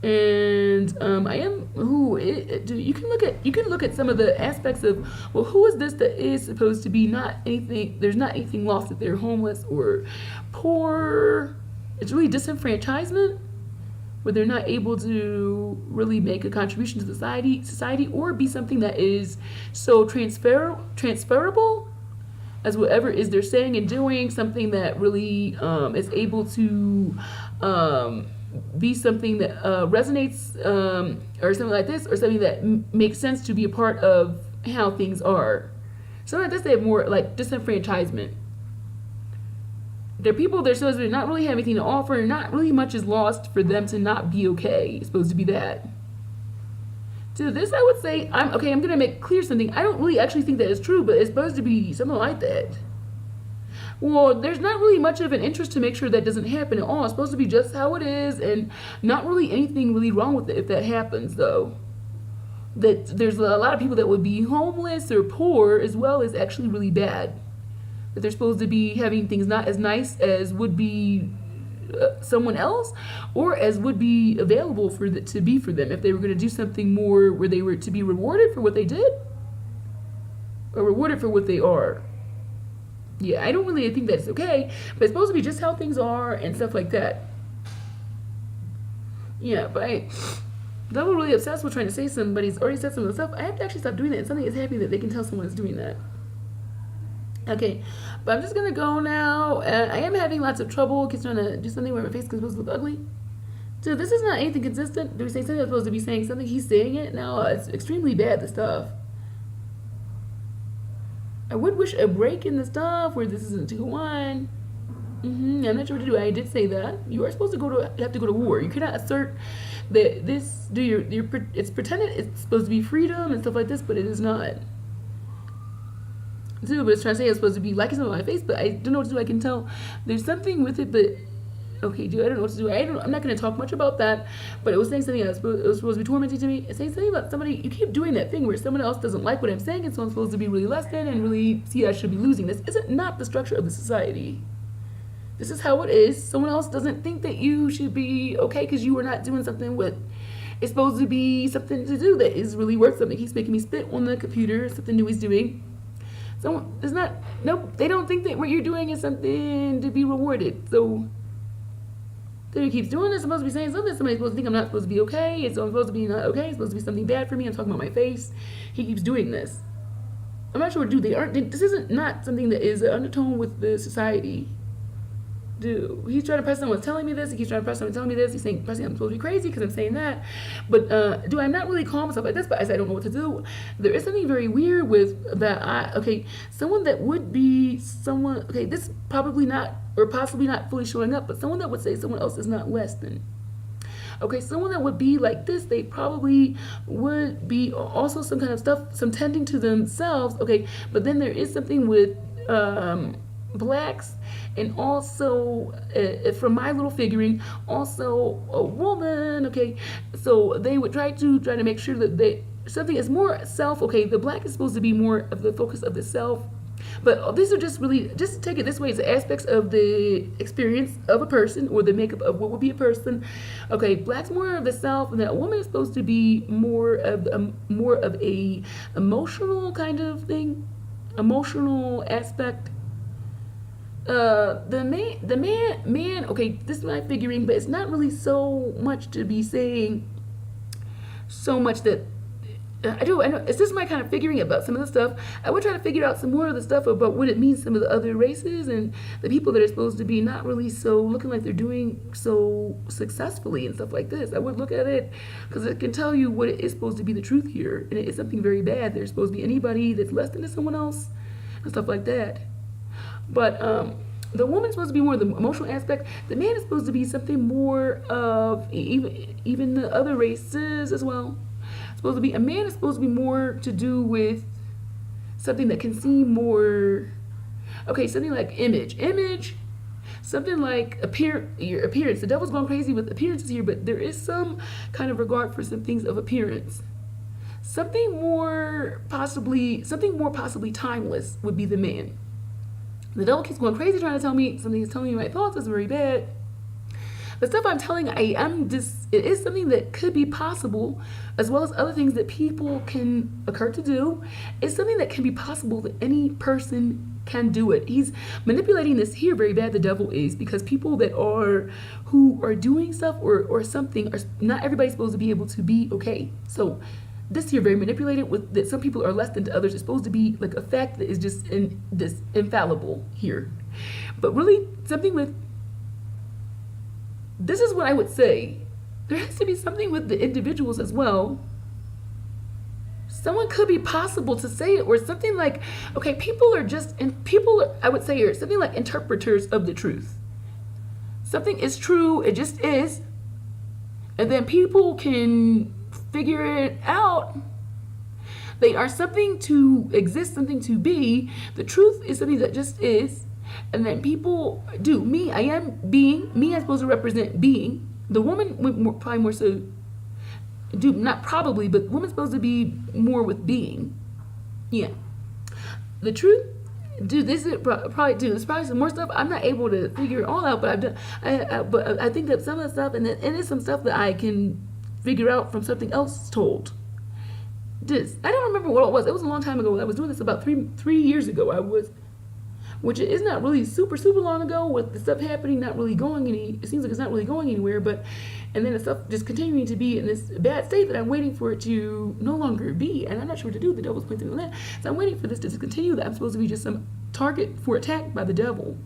And I am you can look at some of the aspects of, well, who is this that is supposed to be not anything, there's not anything lost if they're homeless or poor. It's really disenfranchisement, where they're not able to really make a contribution to society or be something that is so transferable as whatever is they're saying and doing, something that really is able to be something that resonates or something like this, or something that makes sense to be a part of how things are. Something like this, they have more like disenfranchisement. They're people, they're supposed to not really have anything to offer, not really much is lost for them to not be okay. It's supposed to be that. To this, I would say, I'm going to make clear something. I don't really actually think that is true, but it's supposed to be something like that. Well, there's not really much of an interest to make sure that doesn't happen at all. It's supposed to be just how it is, and not really anything really wrong with it if that happens, though. That there's a lot of people that would be homeless or poor as well as actually really bad. That they're supposed to be having things not as nice as would be someone else, or as would be available to be for them if they were going to do something more where they were to be rewarded for what they did, or rewarded for what they are. Yeah, I don't really think that's okay, but it's supposed to be just how things are and stuff like that. Yeah, but I'm really obsessed with trying to say somebody's already said some of the stuff. I have to actually stop doing that, and something is happy that they can tell someone is doing that. Okay, but I'm just going to go now. I am having lots of trouble because trying to do something where my face is supposed to look ugly. So this is not anything consistent. Do we say something that's supposed to be saying something? He's saying it. No, it's extremely bad, the stuff. I would wish a break in the stuff where this isn't 2-1. I'm not sure what to do. I did say that. You are supposed to have to go to war. You cannot assert that it's pretended it's supposed to be freedom and stuff like this, but it is not. Too, but it's trying to say it's supposed to be liking something on my face, but I don't know what to do. I can tell there's something with it, but okay, dude, I don't know what to do. I'm not going to talk much about that, but it was saying something else. It was supposed to be tormenting to me. It's saying something about somebody. You keep doing that thing where someone else doesn't like what I'm saying, and so I'm supposed to be really less than and really see I should be losing. This isn't not the structure of the society. This is how it is. Someone else doesn't think that you should be okay because you are not doing something with It's supposed to be something to do that is really worth something. He's making me spit on the computer, something new he's doing. So it's not, nope, they don't think that what you're doing is something to be rewarded. So then he keeps doing this. I'm supposed to be saying something. Somebody's supposed to think I'm not supposed to be okay. I'm supposed to be not okay. It's supposed to be something bad for me. I'm talking about my face. He keeps doing this. I'm not sure what this isn't not something that is an undertone with the society. He's trying to press someone's telling me this. He keeps trying to press someone telling me this. He's saying, pressing I'm supposed to be crazy because I'm saying that. But I'm not really calling myself like this, but I don't know what to do. There is something very weird with that. Someone that would be someone, this probably not, or possibly not fully showing up, but someone that would say someone else is not less than. Someone that would be like this, they probably would be also some kind of stuff, some tending to themselves. But then there is something with blacks, and also from my little figuring, also a woman. So they would try to make sure that something is more self. The black is supposed to be more of the focus of the self, but these are just take it this way, it's aspects of the experience of a person, or the makeup of what would be a person. Black's more of the self, and that woman is supposed to be more of a emotional kind of thing, emotional aspect. The man, this is my figuring, but it's not really so much to be saying so much that I know it's just my kind of figuring about some of the stuff. I would try to figure out some more of the stuff about what it means, some of the other races and the people that are supposed to be not really so looking like they're doing so successfully and stuff like this. I would look at it because it can tell you what it is supposed to be the truth here, and it is something very bad. There's supposed to be anybody that's less than someone else and stuff like that. But the woman's supposed to be more of the emotional aspect. The man is supposed to be something more of even the other races as well. A man is supposed to be more to do with something that can seem more, something like image, something like your appearance. The devil's going crazy with appearances here, but there is some kind of regard for some things of appearance. Something more possibly timeless would be the man. The devil keeps going crazy trying to tell me something. He's telling me my thoughts is very bad. The stuff I'm telling, it is something that could be possible, as well as other things that people can occur to do. It's something that can be possible that any person can do it. He's manipulating this here very bad, the devil is, because people who are doing stuff or something, not everybody's supposed to be able to be okay. So this here very manipulated with that some people are less than to others. It's supposed to be like a fact that is just this infallible here. But really something with, this is what I would say. There has to be something with the individuals as well. Someone could be possible to say it, or something like, I would say, are something like interpreters of the truth. Something is true, it just is. And then people can figure it out. They are something to exist, something to be. The truth is something that just is. And then people do. I am being. Me, I'm supposed to represent being. The woman would probably more so do, not probably, but woman's supposed to be more with being. Yeah. The truth, this is probably, there's probably some more stuff I'm not able to figure it all out, but I've done. But I think that some of the stuff, and it's some stuff that I can figure out from something else told. I don't remember what it was. It was a long time ago. I was doing this about three years ago. Which is not really super long ago, with the stuff happening not really going it seems like it's not really going anywhere, and then the stuff just continuing to be in this bad state that I'm waiting for it to no longer be, and I'm not sure what to do. The devil's pointing on that, so I'm waiting for this to discontinue, that I'm supposed to be just some target for attack by the devil.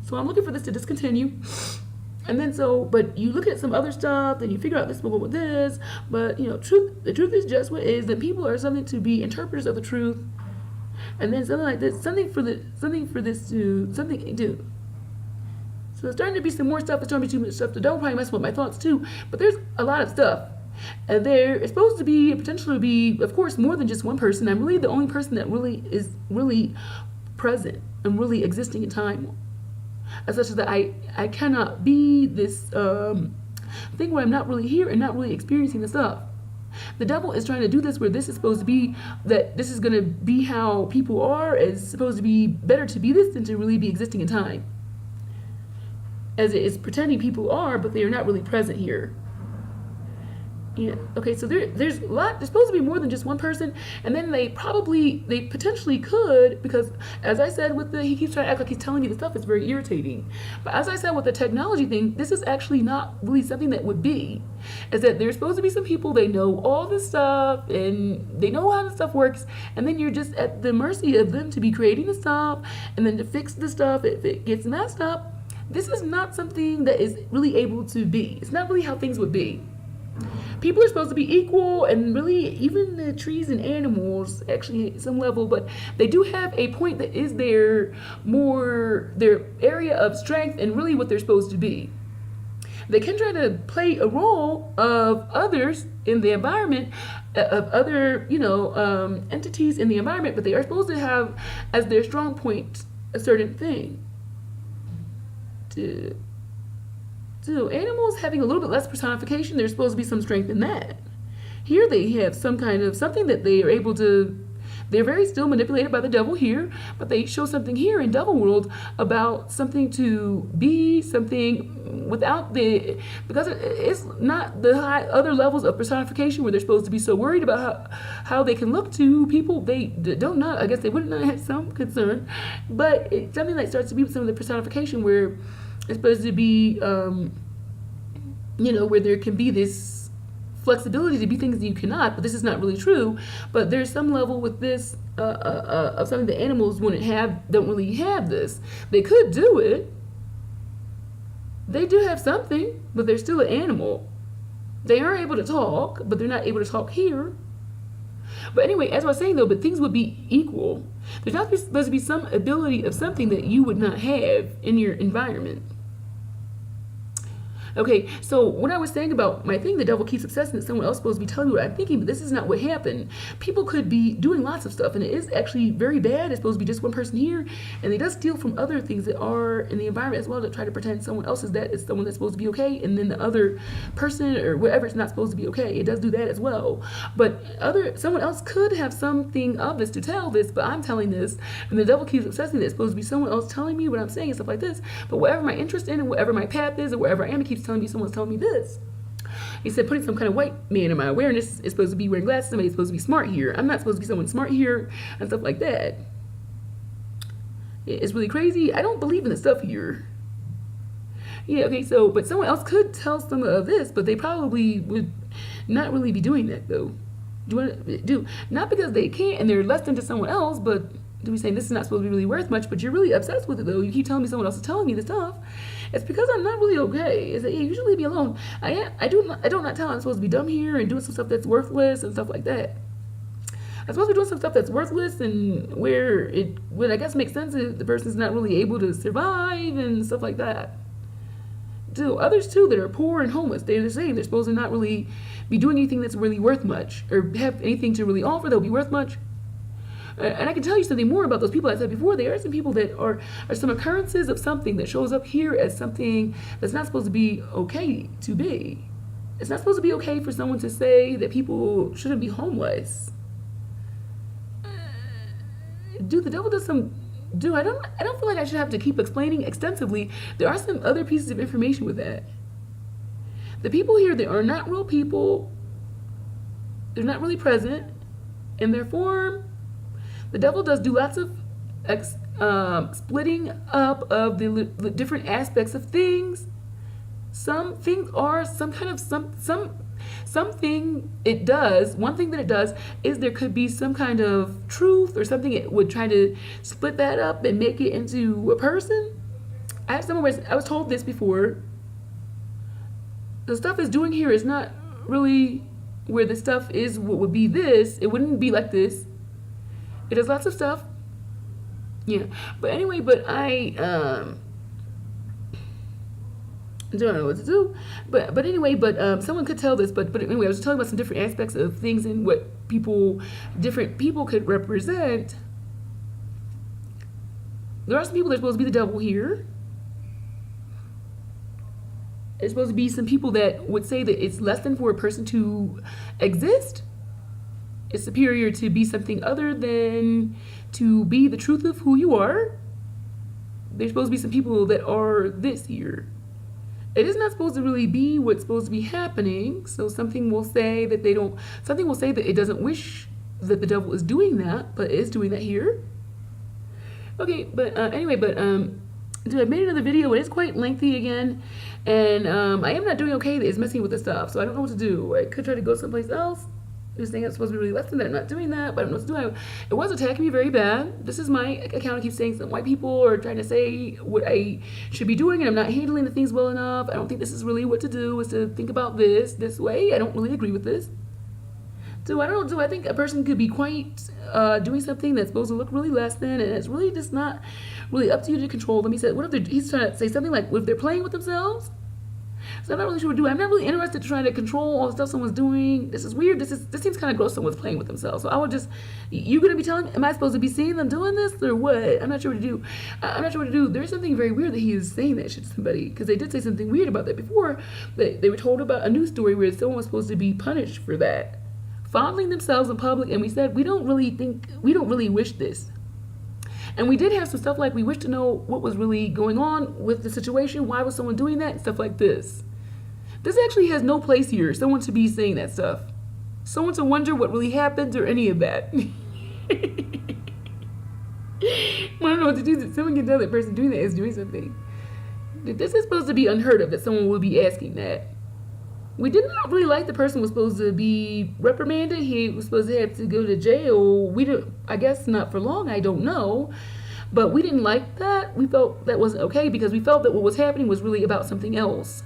So I'm looking for this to discontinue. And then but you look at some other stuff, and you figure out this will go with this, but the truth is just what is, that people are something to be interpreters of the truth. And then something like this, something for this to do. So there's starting to be some more stuff. There's starting to be too much stuff. The devil probably mess with my thoughts too. But there's a lot of stuff, and there is supposed to be potentially be, of course, more than just one person. I'm really the only person that really is really present and really existing in time, as such that I cannot be this thing where I'm not really here and not really experiencing the stuff. The devil is trying to do this where this is supposed to be, that this is going to be how people are, is supposed to be better to be this than to really be existing in time. As it is pretending people are, but they are not really present here. Yeah. Okay. So there's a lot. There's supposed to be more than just one person, and then they potentially could, because as I said with the, he keeps trying to act like he's telling me the stuff. It's very irritating. But as I said with the technology thing, this is actually not really something that would be. Is that there's supposed to be some people, they know all this stuff and they know how the stuff works, and then you're just at the mercy of them to be creating the stuff and then to fix the stuff if it gets messed up. This is not something that is really able to be. It's not really how things would be. People are supposed to be equal, and really even the trees and animals actually at some level, but they do have a point that is their area of strength and really what they're supposed to be. They can try to play a role of others in the environment, of other entities in the environment, but they are supposed to have as their strong point a certain thing. So animals having a little bit less personification, there's supposed to be some strength in that. Here they have some kind of something that they are able to, they're very still manipulated by the devil here, but they show something here in Devil World about something to be something without the, because it's not the high other levels of personification where they're supposed to be so worried about how they can look to people. They don't not, I guess they would not have some concern, but it's something that starts to be some of the personification where it's supposed to be, where there can be this flexibility to be things that you cannot, but this is not really true. But there's some level with this of something that animals don't really have this. They could do it. They do have something, but they're still an animal. They are able to talk, but they're not able to talk here. But anyway, as I was saying though, but things would be equal. There's not supposed to be some ability of something that you would not have in your environment. Okay, so what I was saying about my thing, the devil keeps obsessing that someone else is supposed to be telling me what I'm thinking, but this is not what happened. People could be doing lots of stuff, and it is actually very bad. It's supposed to be just one person here, and they does steal from other things that are in the environment as well to try to pretend someone else is that is someone that's supposed to be okay, and then the other person or whatever is not supposed to be okay. It does do that as well. But someone else could have something of this to tell this, but I'm telling this, and the devil keeps obsessing that it's supposed to be someone else telling me what I'm saying and stuff like this. But whatever my interest in and whatever my path is or wherever I am, it keeps telling me someone's telling me this. He said putting some kind of white man in my awareness is supposed to be wearing glasses. Somebody's supposed to be smart here. I'm not supposed to be someone smart here and stuff like that. It's really crazy. I don't believe in the stuff here. Yeah, okay, so, but someone else could tell some of this, but they probably would not really be doing that though. Not because they can't and they're less than to someone else, but to be saying this is not supposed to be really worth much, but you're really obsessed with it though. You keep telling me someone else is telling me the stuff. It's because I'm not really okay. It's like, yeah, you should leave me alone. I don't not tell I'm supposed to be dumb here and doing some stuff that's worthless and stuff like that. I'm supposed to be doing some stuff that's worthless and where it would, I guess, make sense if the person's not really able to survive and stuff like that. To others too that are poor and homeless, they're the same. They're supposed to not really be doing anything that's really worth much or have anything to really offer that will be worth much. And I can tell you something more about those people I said before. There are some people that are some occurrences of something that shows up here as something that's not supposed to be okay to be. It's not supposed to be okay for someone to say that people shouldn't be homeless. Dude, the devil does some... Dude, I don't feel like I should have to keep explaining extensively. There are some other pieces of information with that. The people here, they are not real people. They're not really present in their form. The devil does do lots of splitting up of the different aspects of things. Some things are something it does. One thing that it does is there could be some kind of truth or something it would try to split that up and make it into a person. I was told this before. The stuff it's doing here is not really where the stuff is what would be this. It wouldn't be like this. It does lots of stuff. Yeah. But anyway, I don't know what to do. But anyway, someone could tell this, but anyway, I was talking about some different aspects of things and what different people could represent. There are some people that are supposed to be the devil here. There's supposed to be some people that would say that it's less than for a person to exist. It's superior to be something other than to be the truth of who you are. There's supposed to be some people that are this here. it is not supposed to really be what's supposed to be happening. So something will say that something will say that it doesn't wish that the devil is doing that, but is doing that here. Okay, but anyway, dude, I made another video, and it's quite lengthy again, and I am not doing okay. It's messing with this stuff, so I don't know what to do. I could try to go someplace else. This thing is supposed to be really lesson that I'm not doing that, but I don't know what to do. It was attacking me very bad. This is my account. I keep saying some white people are trying to say what I should be doing, and I'm not handling the things well enough. I don't think this is really what to do, is to think about this way. I don't really agree with this. So I don't know, do I think a person could be quite doing something that's supposed to look really less than, and it's really just not really up to you to control them. He said, what if he's trying to say something like, what if they're playing with themselves? So I'm not really sure what to do. I'm not really interested in trying to control all the stuff someone's doing. This is weird. This seems kind of gross. Someone's playing with themselves. So I would just, you're going to be telling me, am I supposed to be seeing them doing this or what? I'm not sure what to do. I'm not sure what to do. There's something very weird that he is saying that shit to somebody, because they did say something weird about that before. They were told about a news story where someone was supposed to be punished for that, fondling themselves in public, and we said we don't really wish this. And we did have some stuff like, we wish to know what was really going on with the situation, why was someone doing that, and stuff like this. This actually has no place here, someone to be saying that stuff. Someone to wonder what really happened or any of that. I don't know what to do. Someone can tell that person doing that is doing something. This is supposed to be unheard of, that someone will be asking that. We did not really like the person was supposed to be reprimanded. He was supposed to have to go to jail. We didn't, I guess not for long, I don't know. But we didn't like that. We felt that wasn't okay, because we felt that what was happening was really about something else.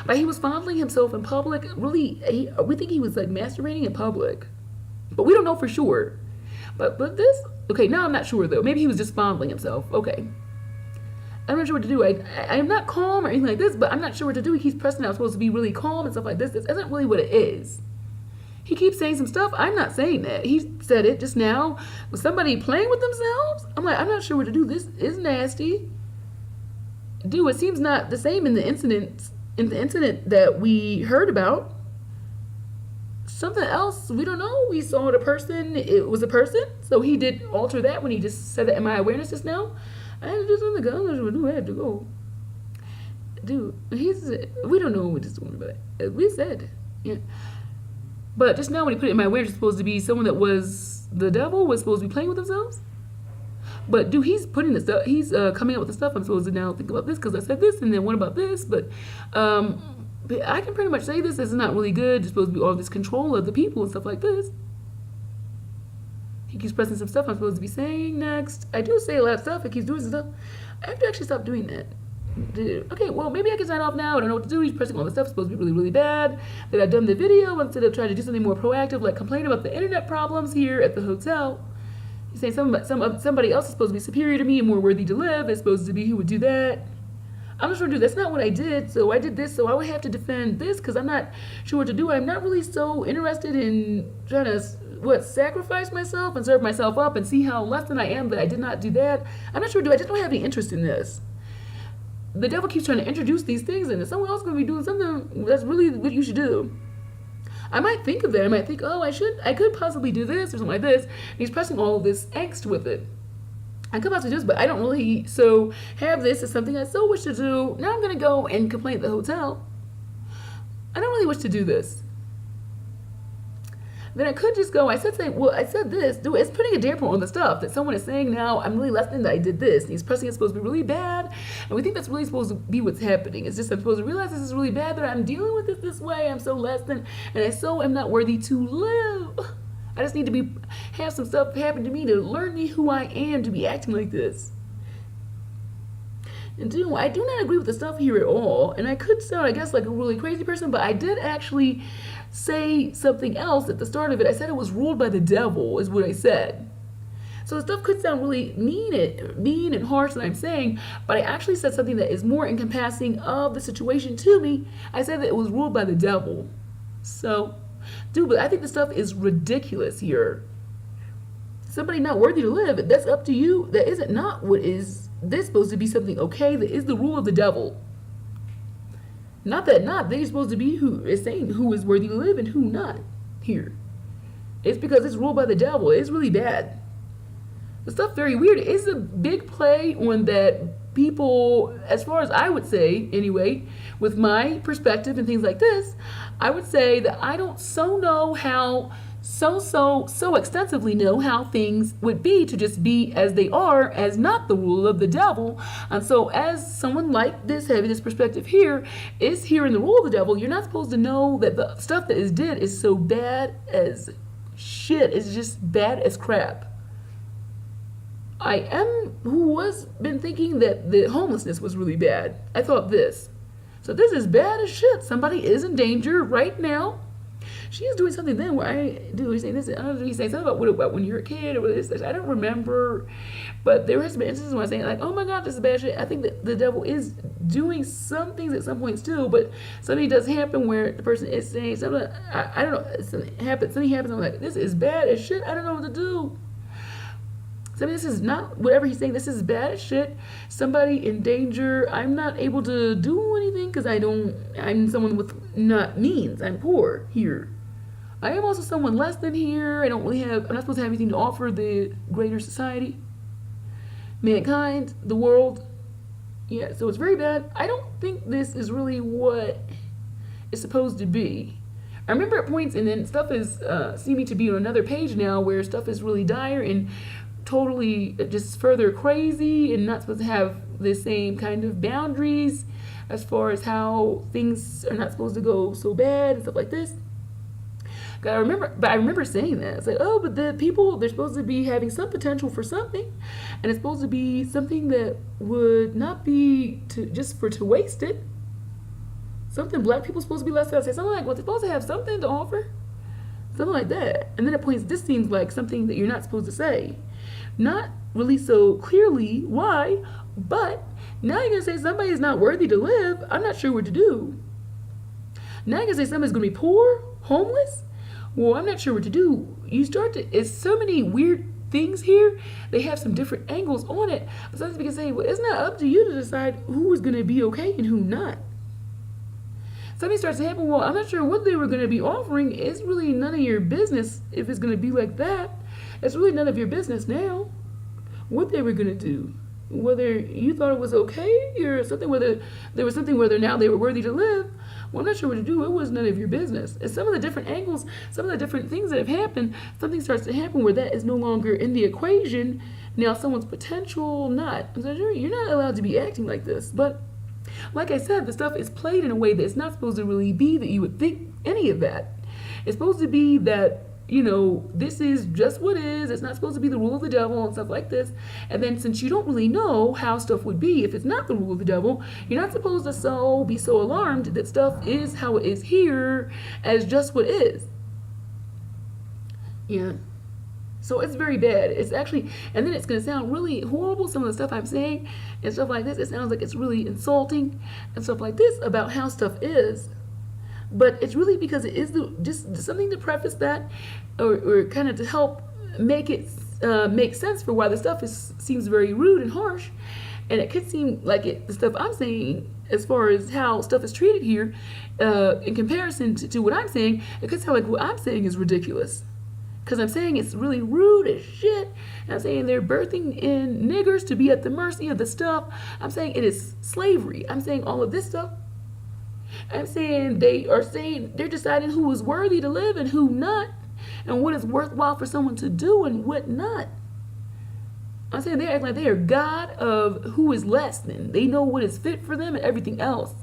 But he was fondling himself in public. Really, we think he was like masturbating in public. But we don't know for sure. But this, okay, now I'm not sure though. Maybe he was just fondling himself. Okay. I'm not sure what to do. I am not calm or anything like this, but I'm not sure what to do. He keeps pressing out, I'm supposed to be really calm and stuff like this. This isn't really what it is. He keeps saying some stuff. I'm not saying that. He said it just now. Was somebody playing with themselves? I'm like, I'm not sure what to do. This is nasty. Dude, it seems not the same in the incident that we heard about. Something else, we don't know. We saw the person. It was a person. So he did alter that when he just said that in my awareness just now. I had to do something. I'm not sure what to do. I have to go. Dude, we don't know what he's doing about it. We said, yeah. But just now when he put it in my awareness, it's supposed to be someone that was the devil, was supposed to be playing with themselves. But dude, he's putting this stuff, he's coming up with the stuff. I'm supposed to now think about this because I said this, and then what about this? But I can pretty much say this is not really good. It's supposed to be all this control of the people and stuff like this. He keeps pressing some stuff I'm supposed to be saying next. I do say a lot of stuff. He keeps doing some stuff. I have to actually stop doing that. Dude. Okay, well, maybe I can sign off now. I don't know what to do. He's pressing all the stuff. It's supposed to be really, really bad. That I've done the video instead of trying to do something more proactive, like complain about the internet problems here at the hotel. He's saying somebody else is supposed to be superior to me and more worthy to live. It's supposed to be who would do that. I'm not sure, dude. That's not what I did. So I did this, so I would have to defend this because I'm not sure what to do. I'm not really so interested in trying to sacrifice myself and serve myself up and see how less than I am that I did not do that. I'm not sure, dude. I just don't have any interest in this. The devil keeps trying to introduce these things, and if someone else is going to be doing something, that's really what you should do. I might think of that. I might think, oh, I could possibly do this or something like this. And he's pressing all of this angst with it. I could possibly do this, but I don't really have this as something I so wish to do. Now I'm going to go and complain at the hotel. I don't really wish to do this. Then I could just go, I said this, dude, it's putting a damper on the stuff that someone is saying now, I'm really less than that I did this. And he's pressing it's supposed to be really bad. And we think that's really supposed to be what's happening. It's just I'm supposed to realize this is really bad, that I'm dealing with it this way. I'm so less than, and I so am not worthy to live. I just need to have some stuff happen to me to learn me who I am to be acting like this. And dude, I do not agree with the stuff here at all. And I could sound, I guess, like a really crazy person, but I did actually say something else at the start of it. I said it was ruled by the devil, is what I said. So the stuff could sound really mean and harsh that I'm saying, but I actually said something that is more encompassing of the situation to me. I said that it was ruled by the devil. So, dude, but I think the stuff is ridiculous here. Somebody not worthy to live, that's up to you. That isn't not what is this supposed to be something okay. That is the rule of the devil. Not that they're supposed to be who is saying who is worthy to live and who not here. It's because it's ruled by the devil. It's really bad. The stuff very weird. It's a big play on that people, as far as I would say anyway, with my perspective and things like this, I would say that I don't know how so extensively know how things would be to just be as they are, as not the rule of the devil. And so as someone like this, having this perspective here, is here in the rule of the devil, you're not supposed to know that the stuff that is did is so bad as shit. It's just bad as crap. I been thinking that the homelessness was really bad. I thought this. So this is bad as shit. Somebody is in danger right now. She is doing something then where he's saying this. I don't know, he's saying something about when you're a kid or this. I don't remember. But there has been instances where I'm saying like, oh my God, this is bad shit. I think that the devil is doing some things at some points too, but something does happen where the person is saying something. I don't know. Something happens. I'm like, this is bad as shit. I don't know what to do. So this is not whatever he's saying. This is bad as shit. Somebody in danger. I'm not able to do anything because I'm someone with not means. I'm poor here. I am also someone less than here. I'm not supposed to have anything to offer the greater society, mankind, the world. Yeah, so it's very bad. I don't think this is really what it's supposed to be. I remember at points, and then stuff is seeming to be on another page now where stuff is really dire and totally just further crazy and not supposed to have the same kind of boundaries as far as how things are not supposed to go so bad and stuff like this. I remember saying that. It's like, oh, but the people, they're supposed to be having some potential for something, and it's supposed to be something that would not be to waste it. Something black people supposed to be less than. Say something like, well, they're supposed to have something to offer. Something like that. And then at points, this seems like something that you're not supposed to say. Not really so clearly why, but now you're going to say somebody is not worthy to live. I'm not sure what to do. Now you're going to say somebody's going to be poor, homeless. Well, I'm not sure what to do. It's so many weird things here. They have some different angles on it. But sometimes we can say, well, it's not up to you to decide who is going to be okay and who not. Something starts to happen, well, I'm not sure what they were going to be offering. It's really none of your business if it's going to be like that. It's really none of your business now what they were going to do. Whether you thought it was okay or something, whether there was something whether now they were worthy to live. Well, I'm not sure what to do. It was none of your business. And some of the different angles, some of the different things that have happened, something starts to happen where that is no longer in the equation. Now someone's potential not. So you're not allowed to be acting like this. But like I said, the stuff is played in a way that it's not supposed to really be that you would think any of that. It's supposed to be that, this is just what is. It's not supposed to be the rule of the devil and stuff like this. And then since you don't really know how stuff would be if it's not the rule of the devil, you're not supposed to be so alarmed that stuff is how it is here as just what is. Yeah. So it's very bad. It's actually, and then it's going to sound really horrible, some of the stuff I'm saying and stuff like this. It sounds like it's really insulting and stuff like this about how stuff is. But it's really because it is just something to preface that or kind of to help make it make sense for why the stuff seems very rude and harsh. And it could seem like the stuff I'm saying as far as how stuff is treated here in comparison to what I'm saying, it could sound like what I'm saying is ridiculous. Because I'm saying it's really rude as shit. And I'm saying they're birthing in niggers to be at the mercy of the stuff. I'm saying it is slavery. I'm saying all of this stuff. I'm saying they're deciding who is worthy to live and who not, and what is worthwhile for someone to do and what not. I'm saying they act like they are God of who is less than. They know what is fit for them and everything else.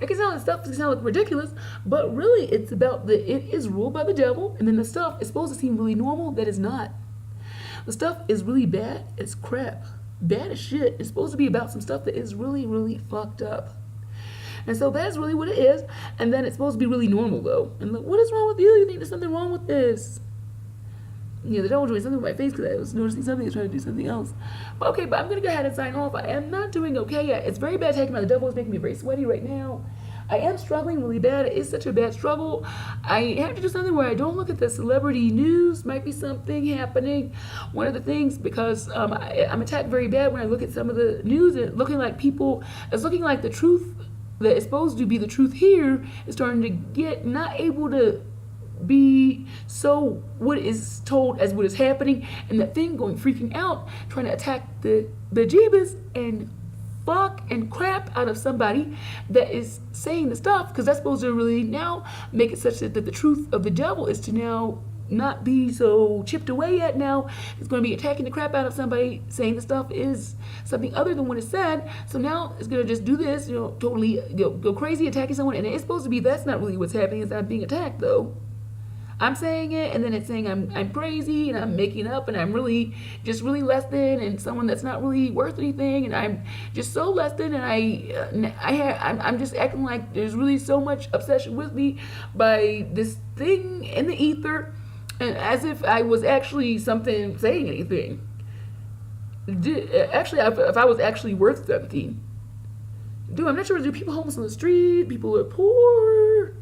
It can sound like ridiculous, but really it's about it is ruled by the devil, and then the stuff is supposed to seem really normal. That is not. The stuff is really bad. It's crap. Bad as shit. It's supposed to be about some stuff that is really, really fucked up. And so that's really what it is. And then it's supposed to be really normal, though. And like, what is wrong with you? You think there's something wrong with this? Yeah, the devil was doing something with my face because I was noticing something and trying to do something else. But okay, but I'm going to go ahead and sign off. I am not doing okay yet. It's very bad taking out. The devil is making me very sweaty right now. I am struggling really bad. It is such a bad struggle. I have to do something where I don't look at the celebrity news. Might be something happening. One of the things, because I'm attacked very bad when I look at some of the news, and it's looking like the truth that is supposed to be the truth here is starting to get not able to be so what is told as what is happening, and that thing going freaking out, trying to attack the jeebus and fuck and crap out of somebody that is saying the stuff, because that's supposed to really now make it such that the truth of the devil is to now not be so chipped away at. Now it's going to be attacking the crap out of somebody saying the stuff is something other than what it said. So now it's going to just do this, totally go crazy attacking someone, and it's supposed to be that's not really what's happening. It's not being attacked though. I'm saying it, and then it's saying I'm crazy, and I'm making up, and I'm really less than, and someone that's not really worth anything, and I'm just so less than, and I'm just acting like there's really so much obsession with me by this thing in the ether, and as if I was actually something saying anything. Actually, if I was actually worth something. Dude, I'm not sure. Do people homeless on the street? People are poor.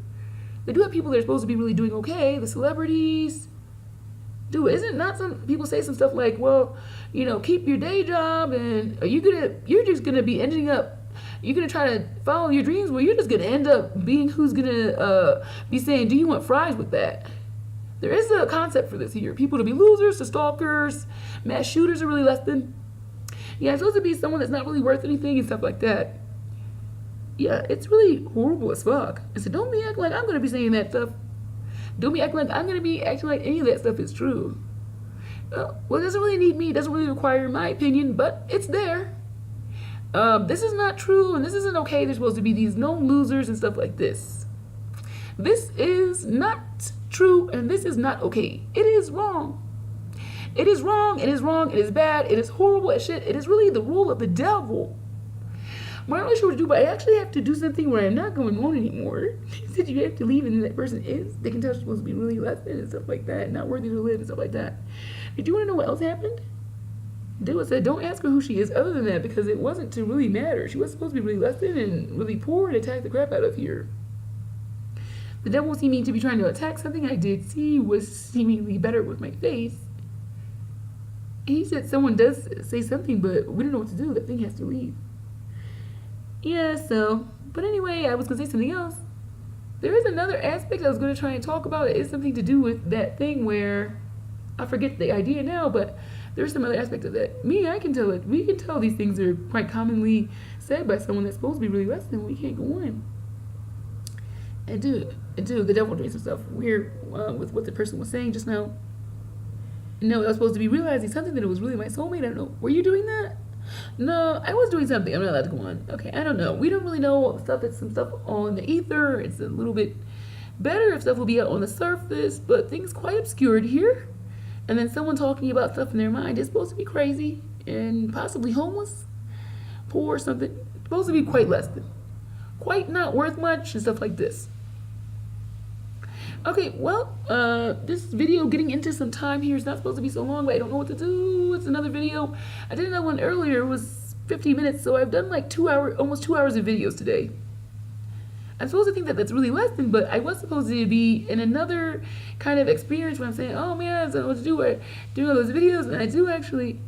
They do have people that are supposed to be really doing okay. The celebrities. Dude, isn't not some people say some stuff like, well, keep your day job, and you're just gonna be ending up, you're gonna try to follow your dreams, well, you're just gonna end up being who's gonna be saying, do you want fries with that? There is a concept for this here. People to be losers, to stalkers, mass shooters are really less than. Yeah, it's supposed to be someone that's not really worth anything and stuff like that. Yeah, it's really horrible as fuck. And so don't be acting like I'm going to be saying that stuff. Don't be acting like I'm going to be acting like any of that stuff is true. Well, it doesn't really need me. It doesn't really require my opinion, but it's there. This is not true, and this isn't okay. There's supposed to be these known losers and stuff like this. This is not true, and this is not okay. It is wrong. It is wrong. It is wrong. It is bad. It is horrible as shit. It is really the rule of the devil. I'm not really sure what to do, but I actually have to do something where I'm not going on anymore. He said you have to leave, and that person is. They can tell she's supposed to be really less than and stuff like that, not worthy to live and stuff like that. Did you want to know what else happened? Dale said, don't ask her who she is other than that, because it wasn't to really matter. She was supposed to be really less than and really poor and attack the crap out of here. The devil seeming to be trying to attack something I did see was seemingly better with my face. He said someone does say something, but we don't know what to do. That thing has to leave. Yeah, so, but anyway, I was going to say something else. There is another aspect I was going to try and talk about. It is something to do with that thing where, I forget the idea now, but there's some other aspect of that. I can tell it. We can tell these things are quite commonly said by someone that's supposed to be really less than. We can't go on. And dude, the devil doing some stuff weird with what the person was saying just now. No, I was supposed to be realizing something that it was really my soulmate. I don't know. Were you doing that? No, I was doing something. I'm not allowed to go on. Okay, I don't know. We don't really know all the stuff. It's some stuff on the ether. It's a little bit better if stuff will be out on the surface, but things quite obscured here. And then someone talking about stuff in their mind is supposed to be crazy and possibly homeless, poor or something. It's supposed to be quite less than. Quite not worth much and stuff like this. Okay, well, this video getting into some time here is not supposed to be so long, but I don't know what to do. It's another video. I did another one earlier. It was 50 minutes, so I've done like almost 2 hours of videos today. I'm supposed to think that that's really less than, but I was supposed to be in another kind of experience where I'm saying, oh man, I don't know what to do. I'm doing all those videos, and I do actually,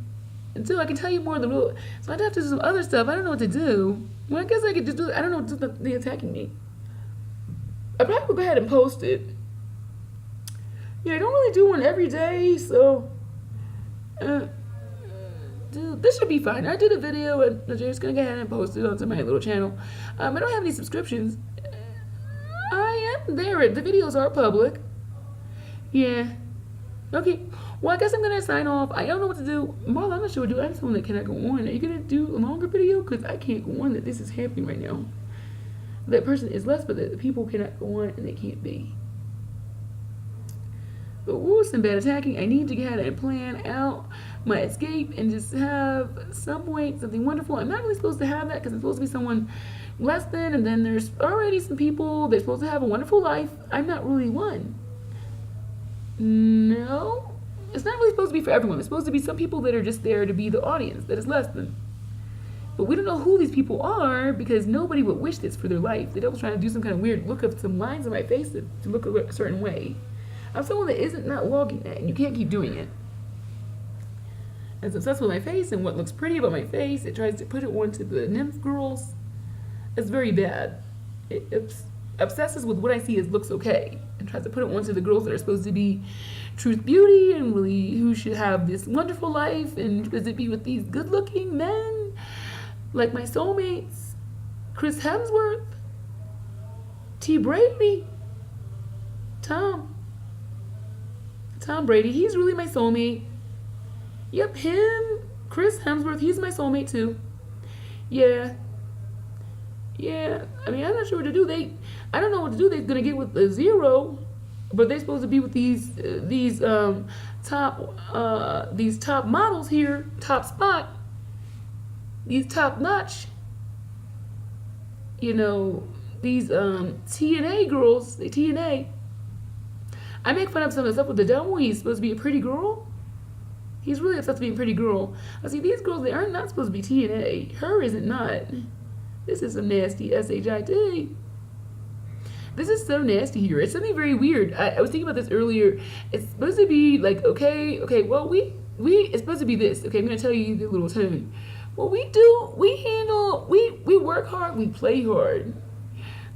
until I can tell you more of the real, so I'd have to do some other stuff. I don't know what to do. Well, I guess I could just do it. I don't know what to do. They're attacking me. I probably will go ahead and post it. Yeah, I don't really do one every day, so dude, this should be fine. I did a video, and I'm just gonna go ahead and post it onto my little channel. I don't have any subscriptions. I am there. The videos are public. Yeah. Okay. Well, I guess I'm gonna sign off. I don't know what to do. Marla, I'm not sure what to do. I'm someone that cannot go on. Are you gonna do a longer video? Because I can't go on that this is happening right now. That person is less, but the people cannot go on, and they can't be. But some bad attacking. I need to go ahead and plan out my escape and just have some point, something wonderful. I'm not really supposed to have that because I'm supposed to be someone less than, and then there's already some people they're supposed to have a wonderful life. I'm not really one. No, it's not really supposed to be for everyone. It's supposed to be some people that are just there to be the audience that is less than. But we don't know who these people are because nobody would wish this for their life. The devil's trying to do some kind of weird look of some lines on my face to look a certain way. I'm someone that isn't not logging that, and you can't keep doing it. It's obsessed with my face and what looks pretty about my face. It tries to put it onto the nymph girls. It's very bad. It obsesses with what I see as looks okay and tries to put it onto the girls that are supposed to be truth beauty and really who should have this wonderful life and does it be with these good-looking men. Like my soulmates, Chris Hemsworth, T. Brady, Tom Brady. He's really my soulmate. Yep, him, Chris Hemsworth. He's my soulmate too. Yeah. I mean, I'm not sure what to do. I don't know what to do. They're gonna get with a zero, but they're supposed to be with these top models here, top spot, these top notch. You know, these TNA girls. They TNA. I make fun of some of the stuff with the devil. He's supposed to be a pretty girl. He's really obsessed with being a pretty girl. I see these girls. They are not supposed to be TNA. Her isn't not. This is some nasty SHIT. This is so nasty here. It's something very weird. I was thinking about this earlier. It's supposed to be like, okay, well, we it's supposed to be this. Okay, I'm going to tell you the little tone. What we do, we work hard, we play hard.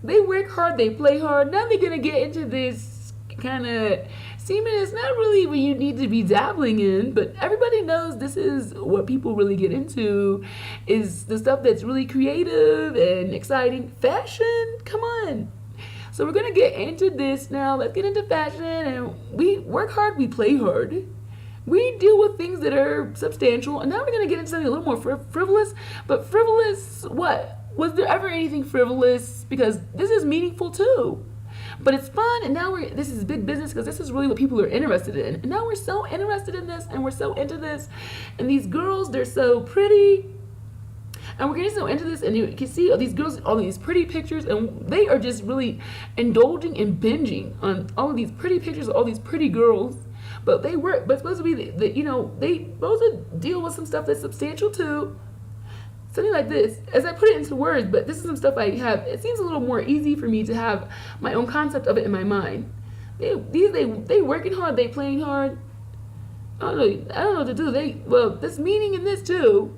They work hard, they play hard. Now they're going to get into this kind of semen. It's not really what you need to be dabbling in, but everybody knows this is what people really get into, is the stuff that's really creative and exciting. Fashion, come on. So we're going to get into this now. Let's get into fashion, and we work hard, we play hard. We deal with things that are substantial, and now we're going to get into something a little more frivolous. But frivolous, what? Was there ever anything frivolous? Because this is meaningful too. But it's fun, and now this is big business, because this is really what people are interested in. And now we're so interested in this, and we're so into this. And these girls, they're so pretty. And we're getting so into this, and you can see all these girls, all these pretty pictures, and they are just really indulging and binging on all of these pretty pictures of all these pretty girls. But they work, but it's supposed to be, they supposed to deal with some stuff that's substantial too. Something like this, as I put it into words, but this is some stuff I have. It seems a little more easy for me to have my own concept of it in my mind. They working hard, they playing hard. I don't know what to do. There's meaning in this too.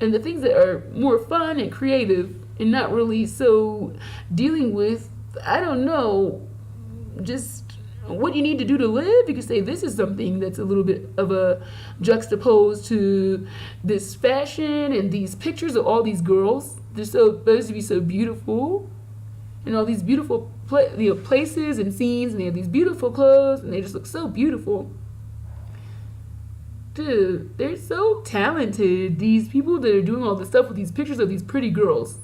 And the things that are more fun and creative and not really so dealing with, I don't know, just what you need to do to live. You could say this is something that's a little bit of a juxtaposed to this fashion and these pictures of all these girls. They're supposed to be so beautiful, and all these beautiful places and scenes, and they have these beautiful clothes, and they just look so beautiful. Dude, they're so talented, these people that are doing all this stuff with these pictures of these pretty girls.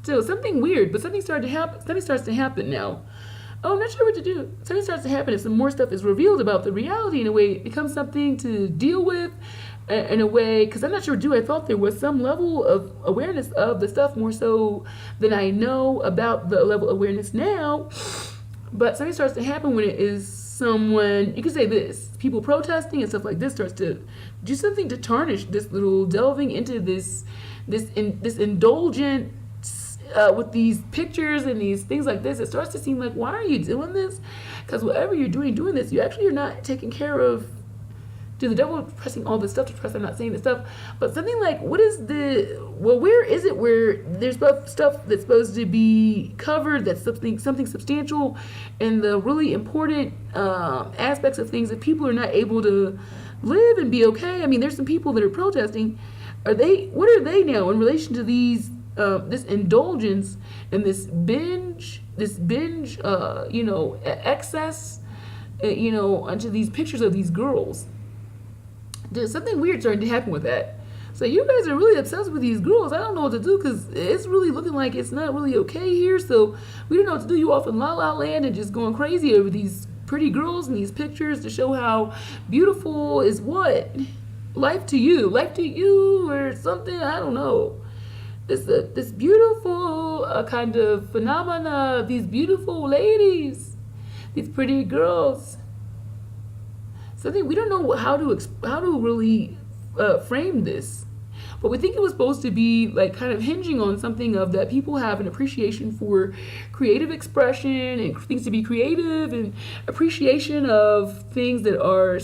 So something weird, but something starts to happen now. Oh, I'm not sure what to do. Something starts to happen if some more stuff is revealed about the reality. In a way, it becomes something to deal with in a way, because I'm not sure I thought there was some level of awareness of the stuff more so than I know about the level of awareness now. But something starts to happen when it is someone, you could say this, people protesting and stuff like this starts to do something to tarnish this little delving into this indulgent with these pictures and these things like this. It starts to seem like, why are you doing this? Because whatever you're doing this, you're not taking care of. The devil pressing all this stuff to press. I'm not saying this stuff, but something like, where is it where there's stuff that's supposed to be covered, that's something substantial, and the really important aspects of things that people are not able to live and be okay. I mean, there's some people that are protesting. What are they now in relation to these? This indulgence and this binge, excess, onto these pictures of these girls. There's something weird starting to happen with that. So you guys are really obsessed with these girls. I don't know what to do, because it's really looking like it's not really okay here. So we don't know what to do. You off in La La Land and just going crazy over these pretty girls and these pictures to show how beautiful is what? Life to you or something, I don't know. This beautiful kind of phenomena, these beautiful ladies, these pretty girls. Something we don't know how to really frame this, but we think it was supposed to be like kind of hinging on something of that people have an appreciation for creative expression and things to be creative, and appreciation of things that are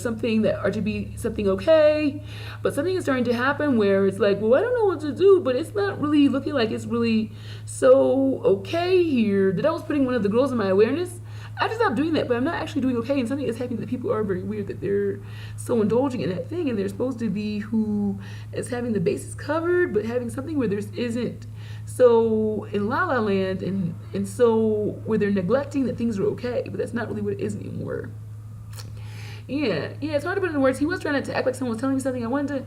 to be something okay. But something is starting to happen where it's like, well, I don't know what to do, but it's not really looking like it's really so okay here. That I was putting one of the girls in my awareness. I just stopped doing that, but I'm not actually doing okay. And something is happening that people are very weird, that they're so indulging in that thing, and they're supposed to be who is having the bases covered, but having something where there isn't. So in La La Land, and so where they're neglecting that things are okay, but that's not really what it is anymore. Yeah, it's hard to put into words. He was trying to act like someone was telling me something. I wanted to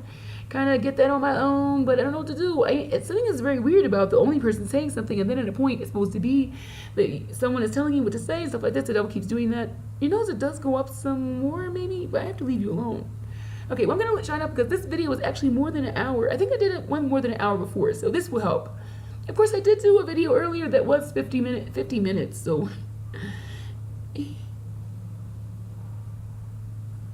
kind of get that on my own, but I don't know what to do. It's something that's very weird about the only person saying something, and then at a point it's supposed to be that someone is telling you what to say and stuff like this. The devil keeps doing that. You notice it does go up some more, maybe, but I have to leave you alone. Okay, well, I'm going to shine up because this video was actually more than an hour. I think I did it one more than an hour before, so this will help. Of course, I did do a video earlier that was 50 minutes, so...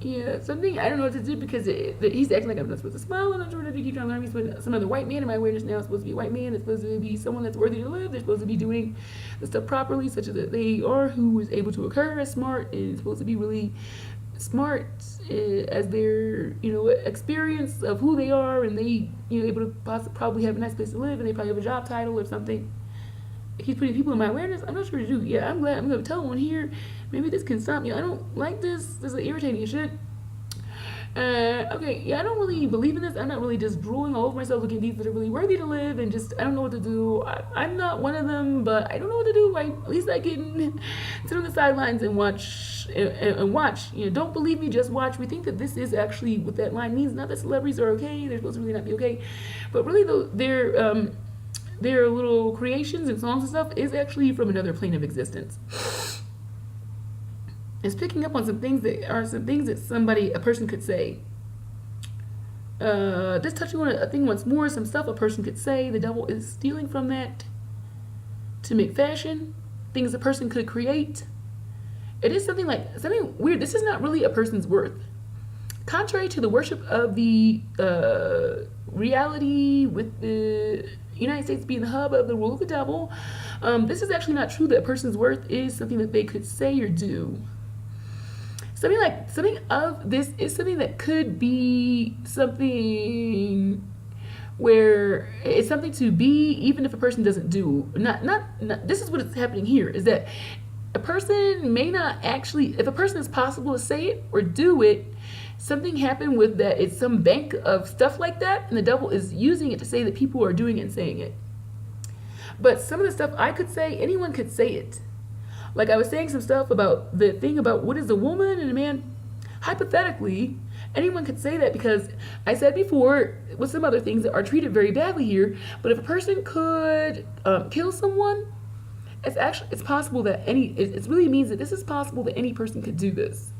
Yeah, something I don't know what to do because he's acting like I'm not supposed to smile, and I'm trying to keep trying to learn. He's putting some other white man in my awareness now. It's supposed to be a white man. It's supposed to be someone that's worthy to live. They're supposed to be doing the stuff properly, such as that they are who is able to occur as smart, and it's supposed to be really smart as their experience of who they are, and they able to probably have a nice place to live, and they probably have a job title or something. He's putting people in my awareness. I'm not sure what to do. Yeah, I'm glad. I'm gonna tell one here. Maybe this can stop me. I don't like this. This is irritating as shit. Okay, yeah, I don't really believe in this. I'm not really just drooling all over myself looking at these that are really worthy to live, and just I don't know what to do. I'm not one of them, but I don't know what to do. At least I can sit on the sidelines and watch. And watch. Don't believe me, just watch. We think that this is actually what that line means. Not that celebrities are okay. They're supposed to really not be okay, but really though their little creations and songs and stuff is actually from another plane of existence. It's picking up on some things that a person could say. Just touching on a thing once more, some stuff a person could say. The devil is stealing from that to make fashion. Things a person could create. It is something weird. This is not really a person's worth. Contrary to the worship of the reality with the United States being the hub of the rule of the devil, this is actually not true that a person's worth is something that they could say or do. Something of this is something that could be something where it's something to be even if a person doesn't do. Not this is what is happening here, is that a person may not actually, if a person is possible to say it or do it, something happened with that. It's some bank of stuff like that, and the devil is using it to say that people are doing it and saying it. But some of the stuff I could say, anyone could say it. Like I was saying some stuff about the thing about what is a woman and a man. Hypothetically, anyone could say that because I said before with some other things that are treated very badly here. But if a person could kill someone, it's possible that it really means that this is possible that any person could do this.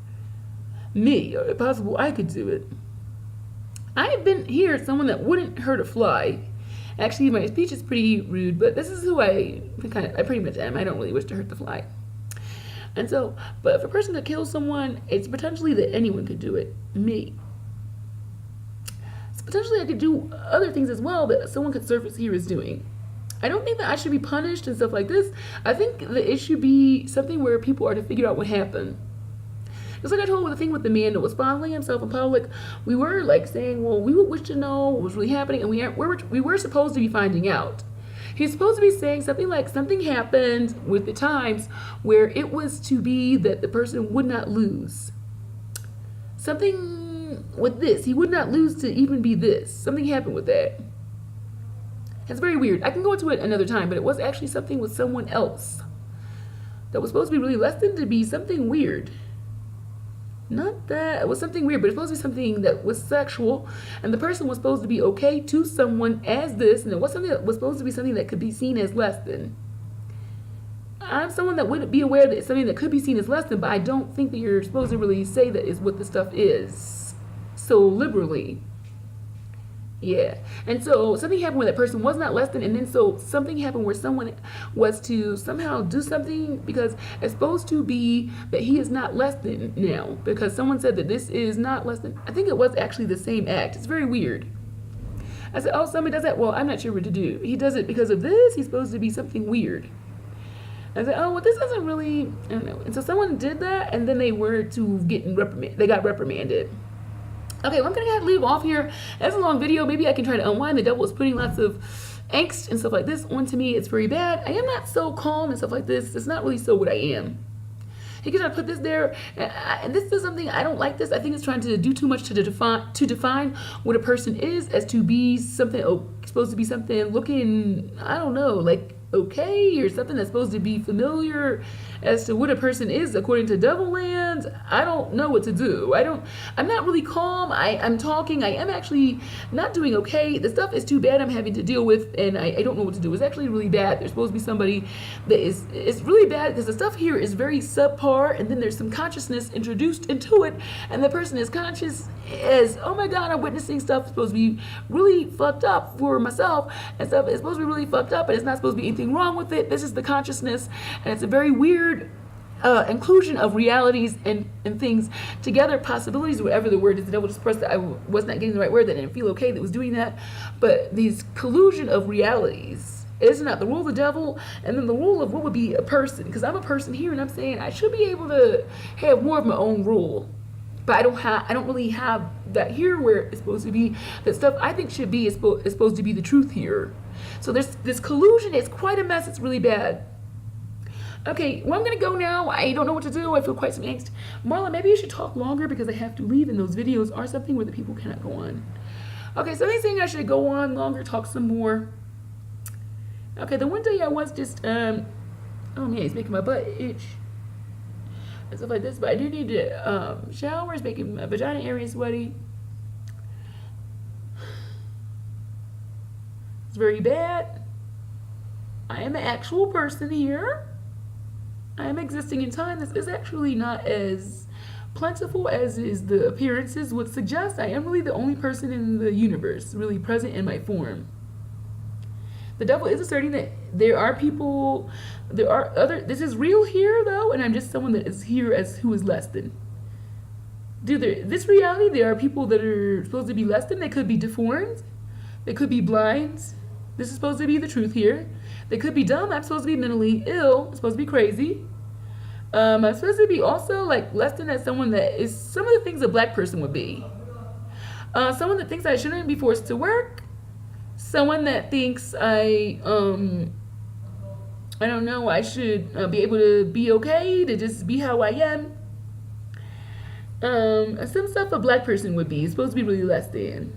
Me, or possible I could do it. I have been here someone that wouldn't hurt a fly. Actually, my speech is pretty rude, but this is who I pretty much am. I don't really wish to hurt the fly. And so, but if a person could kill someone, it's potentially that anyone could do it. Me. So potentially I could do other things as well that someone could surface here as doing. I don't think that I should be punished and stuff like this. I think that it should be something where people are to figure out what happened. Just like I told with the thing with the man that was fondling himself in public, we were saying, well, we would wish to know what was really happening, and we were supposed to be finding out. He's supposed to be saying something like something happened with the times where it was to be that the person would not lose. Something with this, he would not lose to even be this. Something happened with that. It's very weird. I can go into it another time, but it was actually something with someone else that was supposed to be really less than to be something weird. Not that it was something weird, but it's supposed to be something that was sexual, and the person was supposed to be okay to someone as this, and it was something that was supposed to be something that could be seen as less than. I'm someone that wouldn't be aware that it's something that could be seen as less than, but I don't think that you're supposed to really say that is what the stuff is so liberally. Yeah. And so something happened where that person was not less than, and then so something happened where someone was to somehow do something because it's supposed to be that he is not less than now because someone said that this is not less than. I think it was actually the same act. It's very weird. I said, oh, somebody does that? Well, I'm not sure what to do. He does it because of this. He's supposed to be something weird. I said, oh, well, this isn't really, I don't know. And so someone did that, and then they were to they got reprimanded. Okay, well, I'm going to leave off here. That's a long video. Maybe I can try to unwind. The devil is putting lots of angst and stuff like this onto me. It's very bad. I am not so calm and stuff like this. It's not really so what I am. He can try to put this there, and this is something I don't like. This I think it's trying to do too much to define what a person is as to be something supposed to be something looking, I don't know, like okay, or something that's supposed to be familiar as to what a person is according to Devilland. I don't know what to do. I'm not really calm. I'm talking. I am actually not doing okay. The stuff is too bad I'm having to deal with, and I don't know what to do. It's actually really bad. There's supposed to be somebody that it's really bad because the stuff here is very subpar, and then there's some consciousness introduced into it, and the person is conscious as, oh my God, I'm witnessing stuff supposed to be really fucked up for myself, and stuff is supposed to be really fucked up, and it's not supposed to be anything wrong with it. This is the consciousness, and it's a very weird inclusion of realities and things together, possibilities, whatever the word is. The devil just pressed that I was not getting the right word, that I didn't feel okay that was doing that, but these collusion of realities is not the rule of the devil, and then the rule of what would be a person, because I'm a person here, and I'm saying I should be able to have more of my own rule. But I don't really have that here where it's supposed to be. That stuff I think should be is supposed to be the truth here. So there's this collusion. It's quite a mess. It's really bad. Okay, well, I'm going to go now. I don't know what to do. I feel quite some angst. Marla, maybe you should talk longer because I have to leave, and those videos are something where the people cannot go on. Okay, so they're saying I should go on longer, talk some more. Okay, the one day I was just, oh man, it's making my butt itch. And stuff like this, but I do need to shower. It's making my vagina area sweaty. It's very bad. I am an actual person here. I am existing in time. This is actually not as plentiful as is the appearances would suggest. I am really the only person in the universe really present in my form. The devil is asserting that there are people, this is real here though, and I'm just someone that is here as who is less than. This reality, there are people that are supposed to be less than. They could be deformed. They could be blind. This is supposed to be the truth here. They could be dumb. I'm supposed to be mentally ill. I'm supposed to be crazy. I'm supposed to be also like less than as someone that is some of the things a black person would be. Someone that thinks I shouldn't be forced to work. Someone that thinks I don't know, I should be able to be okay, to just be how I am. Some stuff a black person would be. It's supposed to be really less than.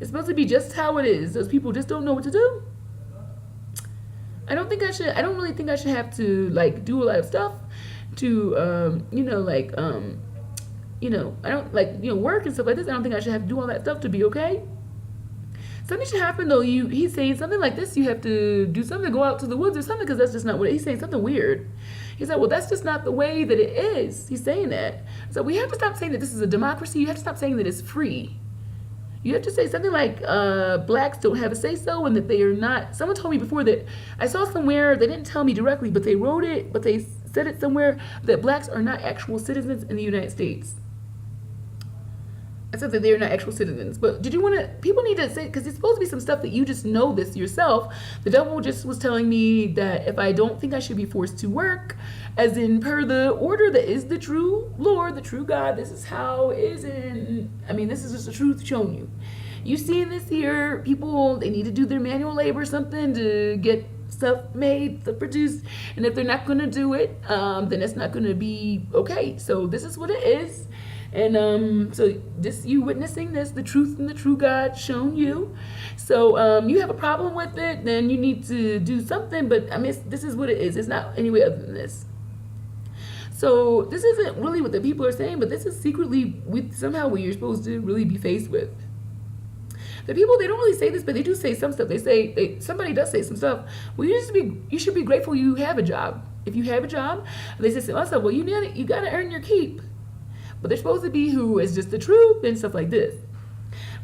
It's supposed to be just how it is. Those people just don't know what to do. I don't really think I should have to like do a lot of stuff to I don't like work and stuff like this. I don't think I should have to do all that stuff to be okay. Something should happen though. He's saying something like this. You have to do something, go out to the woods or something, because that's just not what he's saying. Something weird. He said, well, that's just not the way that it is. He's saying that. So we have to stop saying that this is a democracy. You have to stop saying that it's free. You have to say something like blacks don't have a say-so, and that they are not. Someone told me before that I saw somewhere, they didn't tell me directly, but they wrote it, but they said it somewhere, that blacks are not actual citizens in the United States. I said that they're not actual citizens. But did you want to, people need to say, because it's supposed to be some stuff that you just know this yourself. The devil just was telling me that if I don't think I should be forced to work, as in per the order that is the true Lord, the true God, this is how it is. And I mean, this is just the truth shown you. You seeing this here, people, they need to do their manual labor or something to get stuff made, stuff produced. And if they're not going to do it, then it's not going to be okay. So this is what it is. And so this, you witnessing this, the truth and the true God shown you. So you have a problem with it, then you need to do something. But I mean, this is what it is. It's not any way other than this. So this isn't really what the people are saying, but this is secretly somehow what you're supposed to really be faced with. The people, they don't really say this, but they do say some stuff. They say, somebody does say some stuff. Well, you should be grateful you have a job. If you have a job, they say also, well, you got to earn your keep. But they're supposed to be who is just the truth and stuff like this.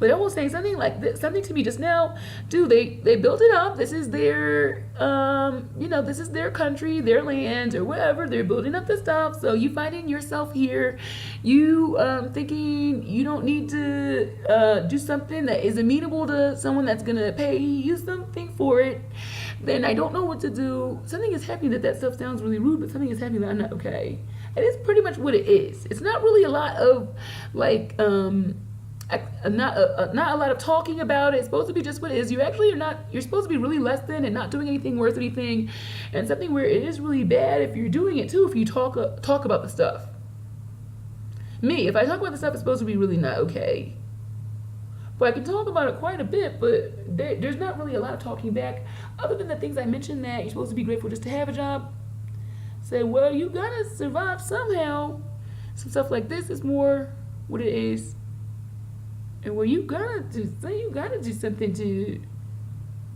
But I was saying something like this, something to me just now. Dude, they built it up. This is their, this is their country, their land, or whatever. They're building up the stuff. So you finding yourself here, you thinking you don't need to do something that is amenable to someone that's gonna pay you something for it. Then I don't know what to do. Something is happening that stuff sounds really rude, but something is happening that I'm not okay. It is pretty much what it is. It's not really a lot of like not a lot of talking about it. It's supposed to be just what it is. You actually are not. You're supposed to be really less than and not doing anything worth anything, and something where it is really bad if you're doing it too. If you talk about the stuff. Me, if I talk about the stuff, it's supposed to be really not okay. But I can talk about it quite a bit, but there's not really a lot of talking back, other than the things I mentioned that you're supposed to be grateful just to have a job. Say, well, you gotta survive somehow. Some stuff like this is more what it is. And well, you gotta do something to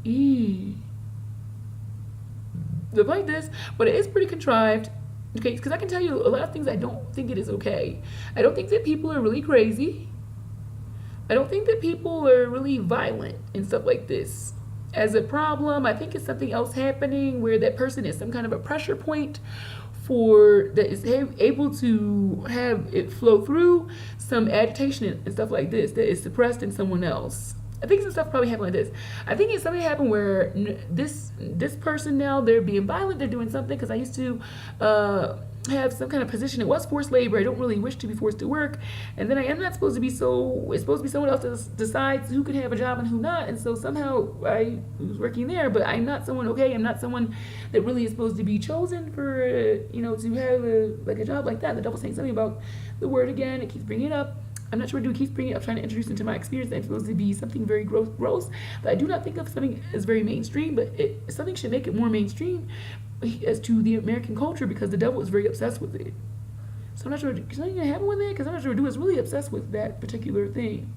eat. Look like this, but it is pretty contrived. Okay, because I can tell you a lot of things I don't think it is okay. I don't think that people are really crazy. I don't think that people are really violent and stuff like this. As a problem, I think it's something else happening where that person is some kind of a pressure point for that is able to have it flow through some agitation and stuff like this that is suppressed in someone else. I think some stuff probably happened like this. I think it's something happened where this person now, they're being violent, they're doing something, because I used to have some kind of position. It was forced labor. I don't really wish to be forced to work, and then I am not supposed to be it's supposed to be someone else that decides who can have a job and who not, and so somehow I was working there, but I'm not someone, I'm not someone that really is supposed to be chosen for, to have a job like that. The devil's saying something about the word again. It keeps bringing it up. I'm not sure what it keeps bringing it up, trying to introduce into my experience that it's supposed to be something very gross, but I do not think of something as very mainstream, but something should make it more mainstream as to the American culture, because the devil is very obsessed with it. So I'm not sure, is something going to happen with it? Because I'm not sure dude is really obsessed with that particular thing.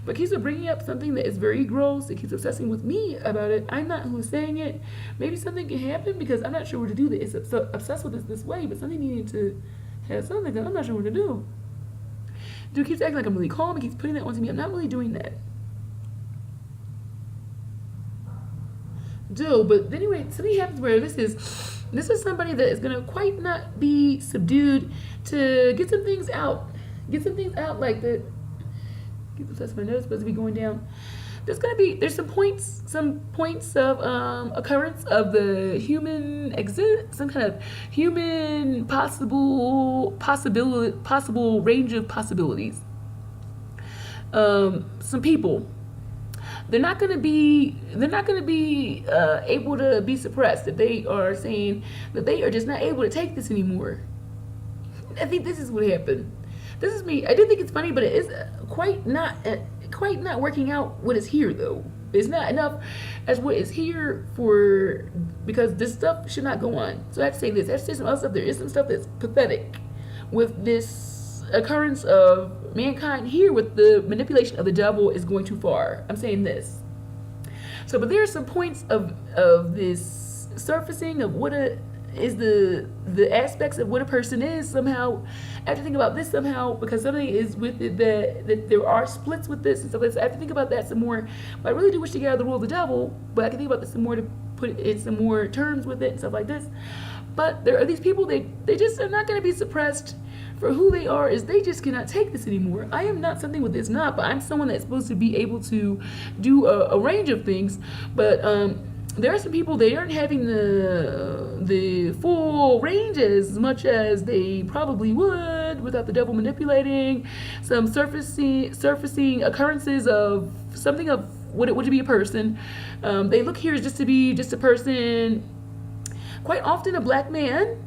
But keeps bringing up something that is very gross. It keeps obsessing with me about it. I'm not who's saying it. Maybe something can happen, because I'm not sure what to do that it's obsessed with this way, but something needed to have something that I'm not sure what to do. Dude keeps acting like I'm really calm. He keeps putting that onto me. I'm not really doing that. Dude, but anyway, something happens where this is somebody that is gonna quite not be subdued to get some things out. Get some things out like that. Keep obsessed with my nose, supposed to be going down. There's some points of occurrence of the human some kind of human possible range of possibilities. Some people, they're not going to be able to be suppressed. That they are saying that they are just not able to take this anymore. I think this is what happened. This is me. I do think it's funny, but it is quite not working out what is here, though. It's not enough as what is here because this stuff should not go on. So I have to say this. I have to say some other stuff. There is some stuff that's pathetic with this occurrence of mankind here, with the manipulation of the devil is going too far. I'm saying this. So, but there are some points of this surfacing of what is the aspects of what a person is somehow. I have to think about this somehow, because something is with it that there are splits with this and stuff like that. So I have to think about that some more. But I really do wish to get out of the rule of the devil, but I can think about this some more to put it in some more terms with it and stuff like this. But there are these people, they just are not going to be suppressed for who they are, is they just cannot take this anymore. I am not something with this not, but I'm someone that's supposed to be able to do a range of things, but there are some people, they aren't having the full range as much as they probably would without the devil manipulating. Some surfacing occurrences of something of what it would be a person. They look here as just to be just a person, quite often a black man.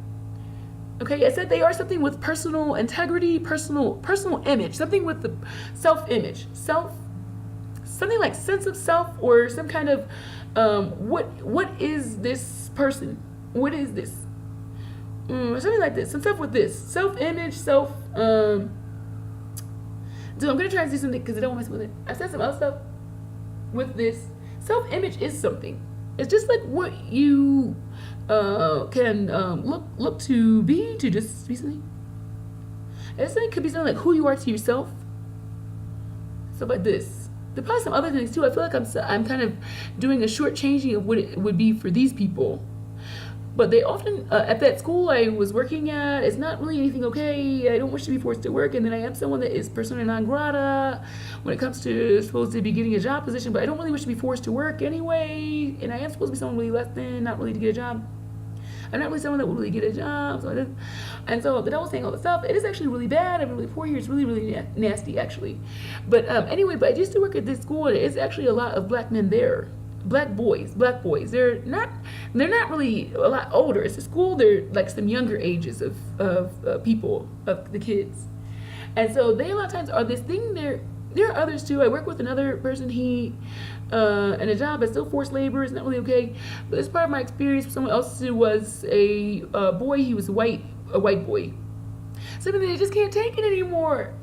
Okay, I said they are something with personal integrity, personal image, something with the self-image, something like sense of self, or some kind of what is this person? What is this? Something like this. Some stuff with this self-image, Dude, I'm gonna try to do something because I don't want to mess with it. I said some other stuff with this. Self-image is something. It's just like what you can look to be, to just be something. And something could be something like who you are to yourself. Stuff like this. There are probably some other things too. I feel like I'm kind of doing a short changing of what it would be for these people. But they often, at that school I was working at, it's not really anything okay. I don't wish to be forced to work, and then I am someone that is persona non grata when it comes to supposed to be getting a job position, but I don't really wish to be forced to work anyway, and I am supposed to be someone really less than, not really to get a job. I'm not really someone that will really get a job. So and so the devil's saying all this stuff. It is actually really bad. I'm really poor here. It's really, really nasty, actually. But anyway, but I used to work at this school, and it's actually a lot of black men there. Black boys. They're not really a lot older. It's a school. They're like some younger ages of people, of the kids. And so they a lot of times are this thing. There are others too. I work with another person. He and a job that's still forced labor. It's not really okay. But as part of my experience, someone else who was a boy. He was a white boy. Something that they just can't take it anymore.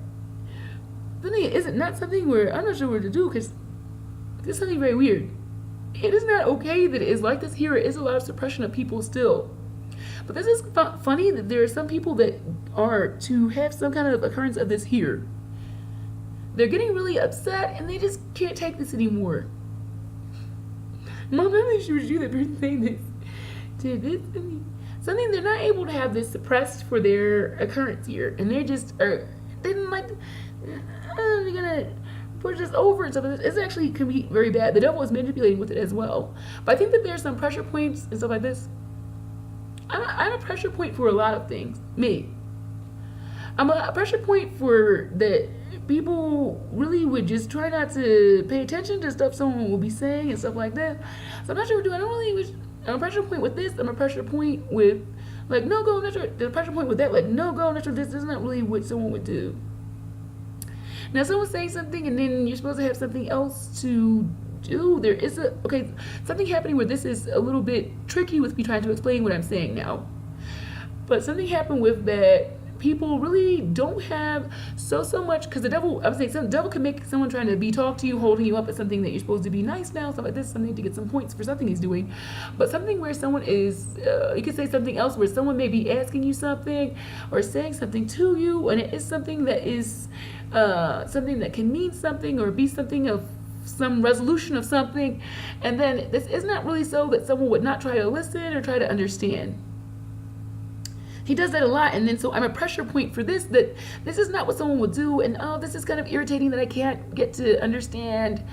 Something isn't not something where I'm not sure what to do because it's something very weird. It is not okay that it is like this here. It is a lot of suppression of people still. But this is funny that there are some people that are to have some kind of occurrence of this here. They're getting really upset and they just can't take this anymore. Mom, I'm not sure you that person saying this. Something they're not able to have this suppressed for their occurrence here. And they just are, they didn't like, they're gonna push this over and stuff. It's actually can be very bad. The devil is manipulating with it as well. But I think that there's some pressure points and stuff like this. I'm a pressure point for a lot of things. Me. I'm a pressure point for that people really would just try not to pay attention to stuff someone will be saying and stuff like that. So I'm not sure what to do. I don't really. I'm a pressure point with this. I'm a pressure point with like no go. I'm not sure. There's a pressure point with that. Like no go. I'm not sure. This is not really what someone would do. Now someone's saying something and then you're supposed to have something else to do. There is something happening where this is a little bit tricky with me trying to explain what I'm saying now. But something happened with that people really don't have so much because the devil. I'm saying the devil can make someone trying to be talk to you, holding you up as something that you're supposed to be nice now, stuff like this, something to get some points for something he's doing. But something where someone is, you could say something else where someone may be asking you something or saying something to you, and it is something that is something that can mean something or be something of some resolution of something, and then this is not really so that someone would not try to listen or try to understand. He does that a lot, and then so I'm a pressure point for this, that this is not what someone will do, and oh, this is kind of irritating that I can't get to understand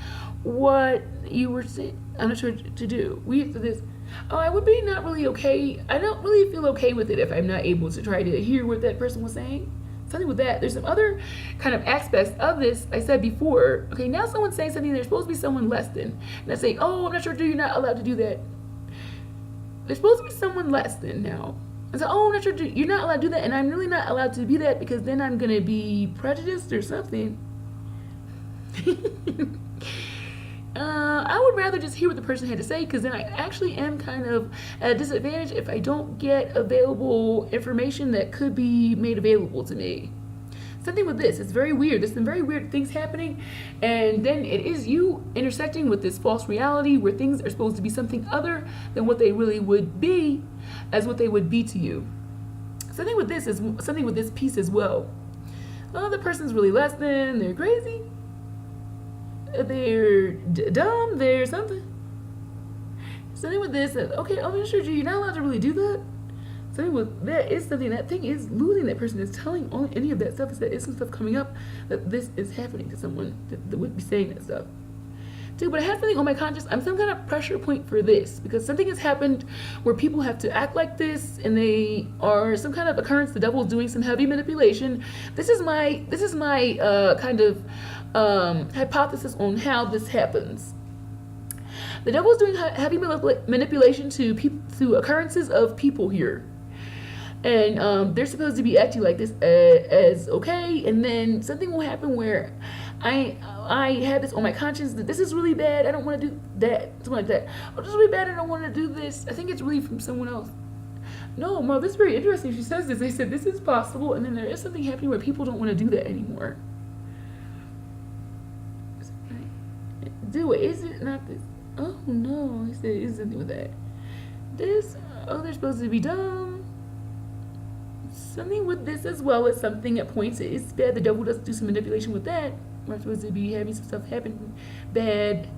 what you were saying. I'm not sure what to do. We do this. Oh, I would be not really okay. I don't really feel okay with it if I'm not able to try to hear what that person was saying. Something with that. There's some other kind of aspects of this I said before. Okay, now someone's saying something, they're supposed to be someone less than. And I say, oh, I'm not sure, you're not allowed to do that. They're supposed to be someone less than now. I said, oh, I'm not sure, you're not allowed to do that. And I'm really not allowed to be that because then I'm going to be prejudiced or something. I would rather just hear what the person had to say because then I actually am kind of at a disadvantage if I don't get available information that could be made available to me. Something with this, it's very weird. There's some very weird things happening, and then it is you intersecting with this false reality where things are supposed to be something other than what they really would be as what they would be to you. Something with this is something with this piece as well. Oh, the person's really less than, they're crazy. They're dumb, they're something. Something with this, okay, I'm sure you're not allowed to really do that. Something with that is something, that thing is losing that person, is telling on any of that stuff, is that is some stuff coming up that this is happening to someone that would be saying that stuff. Dude, but I have something on my conscience. I'm some kind of pressure point for this because something has happened where people have to act like this and they are some kind of occurrence. The devil is doing some heavy manipulation. This is my kind of hypothesis on how this happens. The devil is doing heavy manipulation to occurrences of people here. And they're supposed to be acting like this as okay, and then something will happen where I have this on my conscience that this is really bad, I don't want to do that, something like that. Oh, this is really bad, I don't want to do this. I think it's really from someone else. No, Mom, this is very interesting. She says this. They said this is possible, and then there is something happening where people don't want to do that anymore. Do it. Is it not this? Oh no, he said it's something with that. This, oh, they're supposed to be dumb. Something with this as well as something at points. It's bad. The devil does do some manipulation with that. We're supposed to be having some stuff happen bad.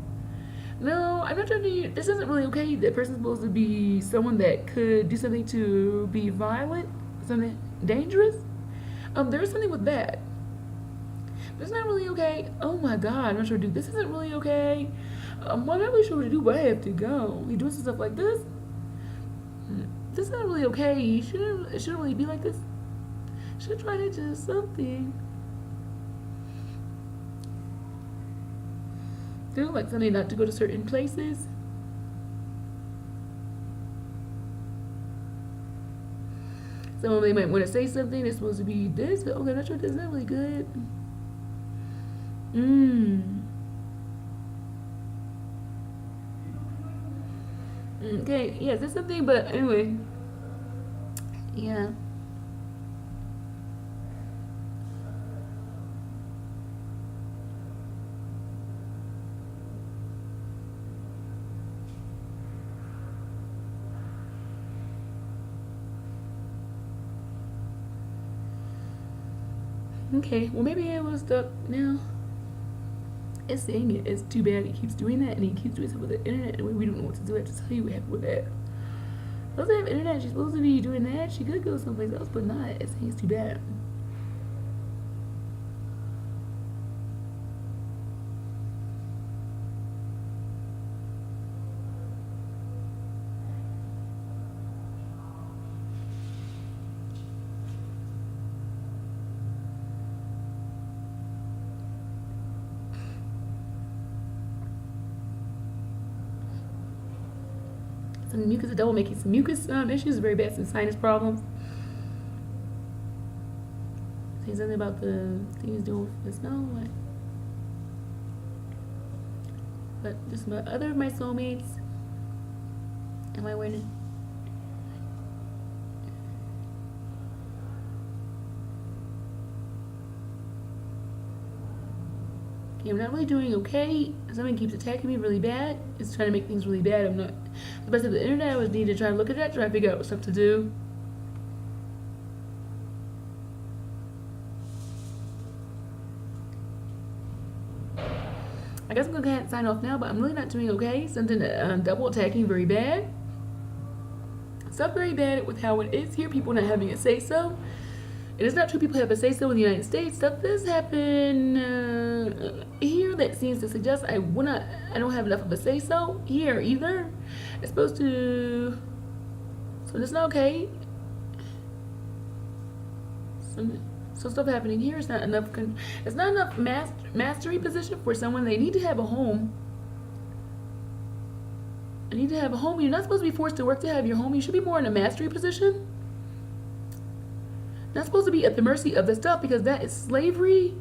No, I'm not trying to. This isn't really okay. That person's supposed to be someone that could do something to be violent, something dangerous. There's something with that. That's not really okay. Oh my God, I'm not sure, dude. This isn't really okay. I'm not really sure what to do, but I have to go. He doing some stuff like this. this is not really okay. It shouldn't really be like this. Should try to do something. Do like something not to go to certain places. Someone they might want to say something. It's supposed to be this, but okay, that's not really good. Okay, yeah, there's something, but anyway, yeah. Okay, well maybe I was stuck now. It's saying it. It's too bad he keeps doing that, and he keeps doing stuff with the internet, and we don't know what to do. I have to tell you what happened with that. Doesn't have internet. She's supposed to be doing that. She could go someplace else, but not. It's saying it's too bad. Some mucus, the devil making some mucus issues, very bad, some sinus problems. Say something about the things doing with the snow. What? But just my soulmates. Am I winning? Okay, I'm not really doing okay. Something keeps attacking me really bad. It's trying to make things really bad. I'm not the best of the internet. I was need to try to look at that, try to figure out what stuff to do. I guess I'm gonna go ahead and sign off now, but I'm really not doing okay. Something double attacking very bad. Stuff very bad with how it is here. People not having a say so. It is not true people have a say so in the United States. Stuff does happen here that seems to suggest I don't have enough of a say so here either. It's supposed to, so it's not okay. So stuff happening here is not enough. It's not enough mastery position for someone. They need to have a home. I need to have a home. You're not supposed to be forced to work to have your home. You should be more in a mastery position. Not supposed to be at the mercy of the stuff, because that is slavery.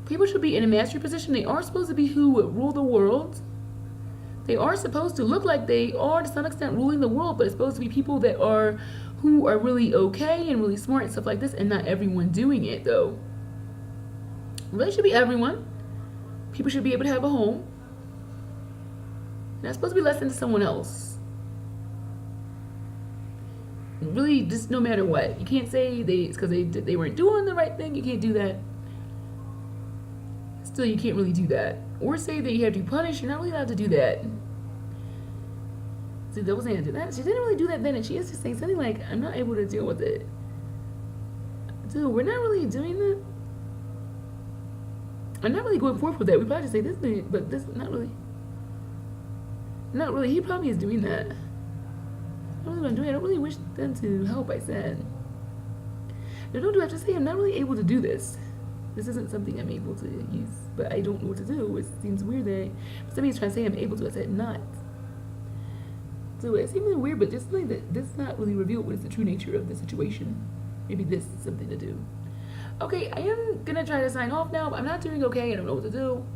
People should be in a mastery position. They are supposed to be who would rule the world. They are supposed to look like they are to some extent ruling the world, but it's supposed to be people that are who are really okay and really smart and stuff like this, and not everyone doing it though. It really should be everyone. People should be able to have a home. Not supposed to be less than someone else. Really, just no matter what. You can't say it's because they weren't doing the right thing. You can't do that. Still, you can't really do that. Or say that you have to be punished. You're not really allowed to do that. See, that wasn't do that. She didn't really do that then, and she is just saying something like, "I'm not able to deal with it." Dude, we're not really doing that. I'm not really going forth with that. We probably just say this thing, but this not really. Not really. He probably is doing that. I don't really want to do it. I don't really wish them to help, I said. They don't do I have to say I'm not really able to do this. This isn't something I'm able to use, but I don't know what to do. It seems weird that somebody's trying to say I'm able to. I said not. So it seems really weird, but just like that, this is not really revealed what is the true nature of the situation. Maybe this is something to do. Okay, I am gonna try to sign off now, but I'm not doing okay. I don't know what to do.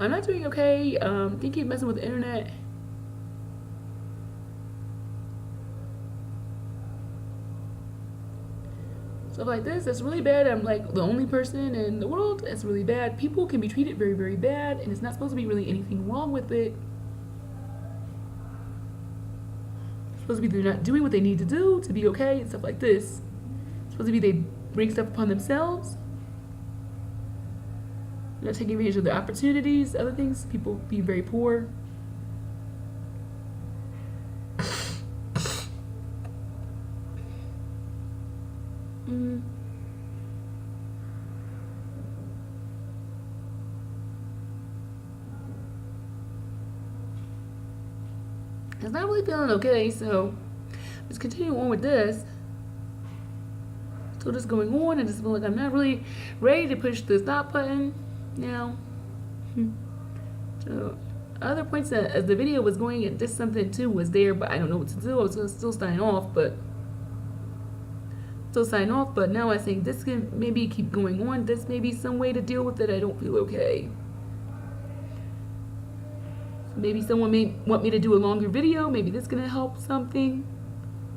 I'm not doing okay. They keep messing with the internet. Stuff like this, that's really bad. I'm like the only person in the world. It's really bad. People can be treated very, very bad, and it's not supposed to be really anything wrong with it. It's supposed to be they're not doing what they need to do to be okay and stuff like this. It's supposed to be they bring stuff upon themselves. They're not taking advantage of their opportunities, other things. People be very poor. It's not really feeling okay, so just continue on with this. So just going on, and just feel like I'm not really ready to push the stop button now. So other points that as the video was going, and just something too was there, but I don't know what to do. I was gonna still sign off, but now I think this can maybe keep going on. This may be some way to deal with it. I don't feel okay. So maybe someone may want me to do a longer video. Maybe this is gonna help something.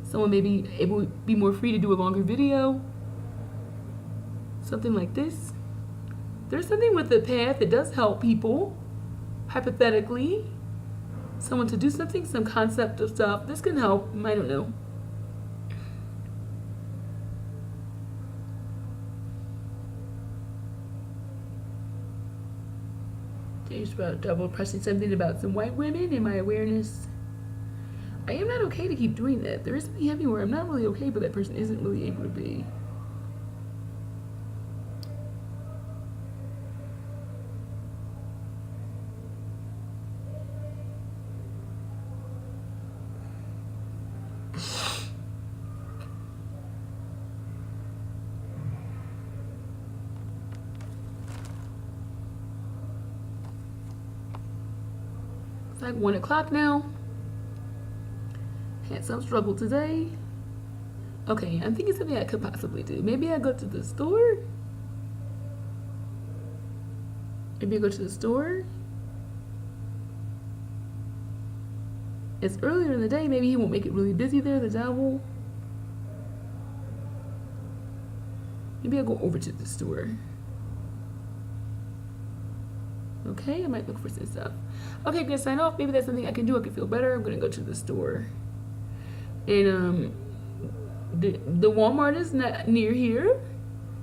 Someone may be able to be more free to do a longer video. Something like this. There's something with the path that does help people. Hypothetically, someone to do something, some concept of stuff. This can help. I don't know. Just about double pressing something about some white women in my awareness. I am not okay to keep doing that. There is something heavy where I'm not really okay, but that person isn't really able to be. It's like 1 o'clock now. Had some struggle today. Okay, I'm thinking something I could possibly do. Maybe I go to the store. Maybe I go to the store. It's earlier in the day. Maybe he won't make it really busy there, the devil. Maybe I'll go over to the store. Okay, I might look for some stuff. Okay, gonna sign off. Maybe that's something I can do. I can feel better. I'm gonna go to the store. And the Walmart is not near here.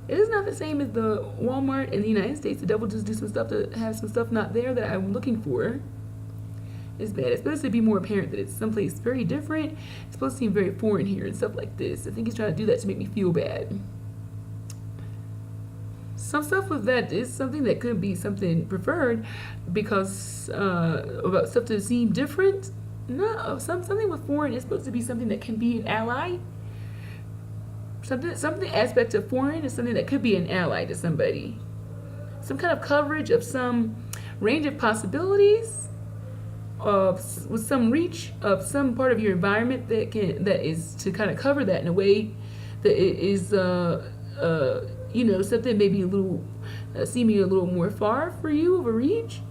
It is not the same as the Walmart in the United States. The devil just do some stuff to have some stuff not there that I'm looking for. It's bad. It's supposed to be more apparent that it's someplace very different. It's supposed to seem very foreign here and stuff like this. I think he's trying to do that to make me feel bad. Some stuff with that is something that could be something preferred because about stuff to seem different. No, something with foreign is supposed to be something that can be an ally. Something aspect of foreign is something that could be an ally to somebody. Some kind of coverage of some range of possibilities, with some reach of some part of your environment that is to kind of cover that in a way that it is something maybe a little seeming a little more far for you of a reach.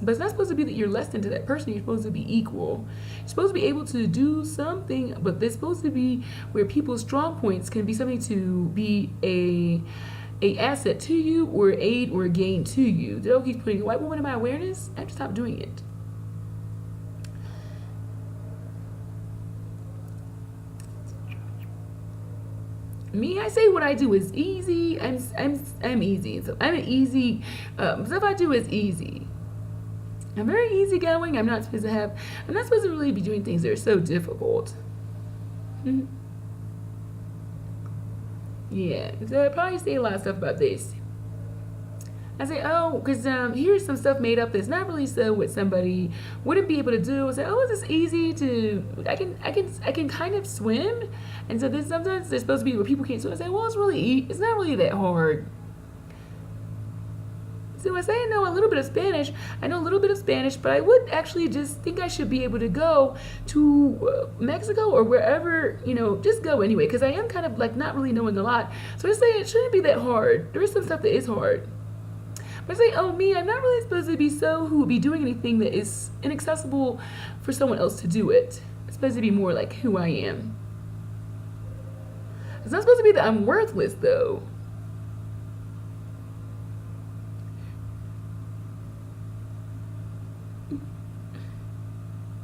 But it's not supposed to be that you're less than to that person. You're supposed to be equal. You're supposed to be able to do something, but there's supposed to be where people's strong points can be something to be a asset to you or aid or gain to you. The devil keeps putting a white woman in my awareness. I have to stop doing it. Me, I say what I do is easy. I'm easy. So I'm an easy. Stuff I do is easy. I'm very easygoing. I'm not supposed to really be doing things that are so difficult. Yeah. So I probably say a lot of stuff about this. I say, oh, because here's some stuff made up that's not really so what somebody wouldn't be able to do. I say, oh, is this easy to? I can kind of swim, and so then sometimes there's supposed to be where people can't swim. I say, well, it's not really that hard. So I say I know a little bit of Spanish. I know a little bit of Spanish, but I would actually just think I should be able to go to Mexico or wherever, just go anyway, because I am kind of like not really knowing a lot. So I say it shouldn't be that hard. There is some stuff that is hard. But I say, oh, me, I'm not really supposed to be who would be doing anything that is inaccessible for someone else to do it. It's supposed to be more like who I am. It's not supposed to be that I'm worthless, though.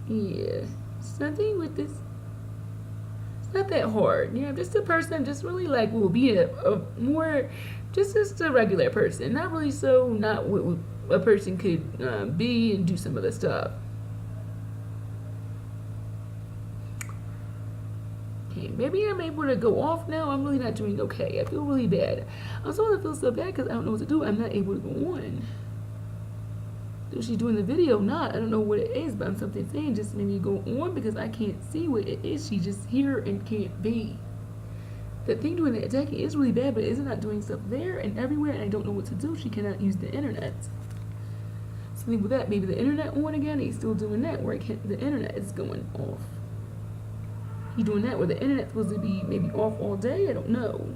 Yeah, something with this. It's not that hard. I'm just a person. Just really like will be a more, just a regular person. Not really not what a person could be and do some of the stuff. Okay, maybe I'm able to go off now. I'm really not doing okay. I feel really bad. I'm starting to feel so bad because I don't know what to do. I'm not able to go on. So she's doing the video, not. I don't know what it is, but I'm something saying just maybe go on because I can't see what it is. She's just here and can't be. The thing doing the attacking is really bad, but is it not doing stuff there and everywhere, and I don't know what to do. She cannot use the internet. Something with that. Maybe the internet on again. He's still doing that where the internet is going off. He's doing that where the internet's supposed to be maybe off all day. I don't know.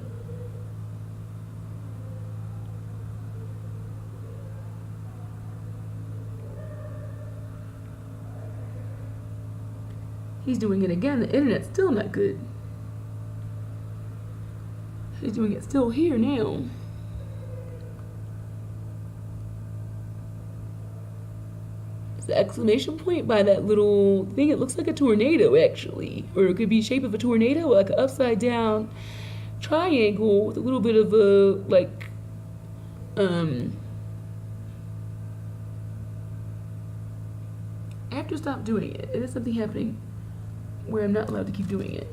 He's doing it again. The internet's still not good. He's doing it still here now. It's the exclamation point by that little thing. It looks like a tornado, actually. Or it could be shape of a tornado, like an upside down triangle with a little bit of a, like, I have to stop doing it. It is something happening where I'm not allowed to keep doing it.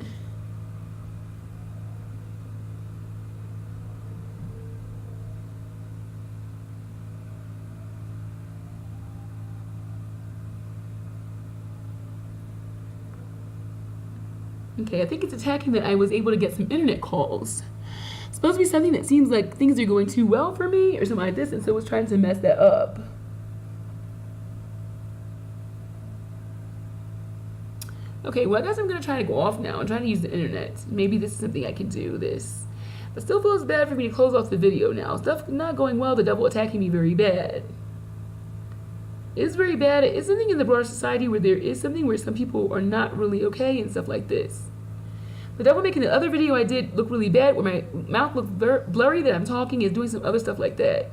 Okay, I think it's attacking that I was able to get some internet calls. It's supposed to be something that seems like things are going too well for me or something like this, and so it's trying to mess that up. Okay, well, I guess I'm going to try to go off now. I'm trying to use the internet. Maybe this is something I can do this. But still feels bad for me to close off the video now. Stuff not going well, the devil attacking me very bad. It's very bad. It's something in the broader society where there is something where some people are not really okay and stuff like this. The devil making the other video I did look really bad where my mouth looked blurry that I'm talking is doing some other stuff like that.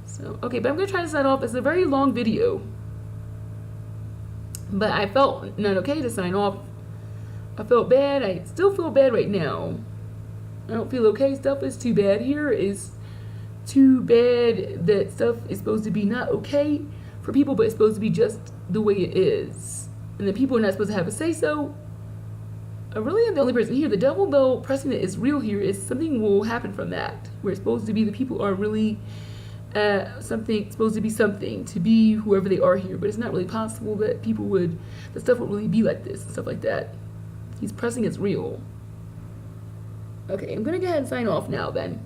So, okay, but I'm going to try to sign off. It's a very long video. But I felt not okay to sign off. I felt bad. I still feel bad right now. I don't feel okay. Stuff is too bad here. Is too bad that stuff is supposed to be not okay for people, but it's supposed to be just the way it is. And the people are not supposed to have a say-so. I really am the only person here. The devil, though, pressing that it's real here is something will happen from that. Where it's supposed to be the people are really something, supposed to be whoever they are here, but it's not really possible that that stuff would really be like this and stuff like that. He's pressing it's real. Okay, I'm gonna go ahead and sign off now then.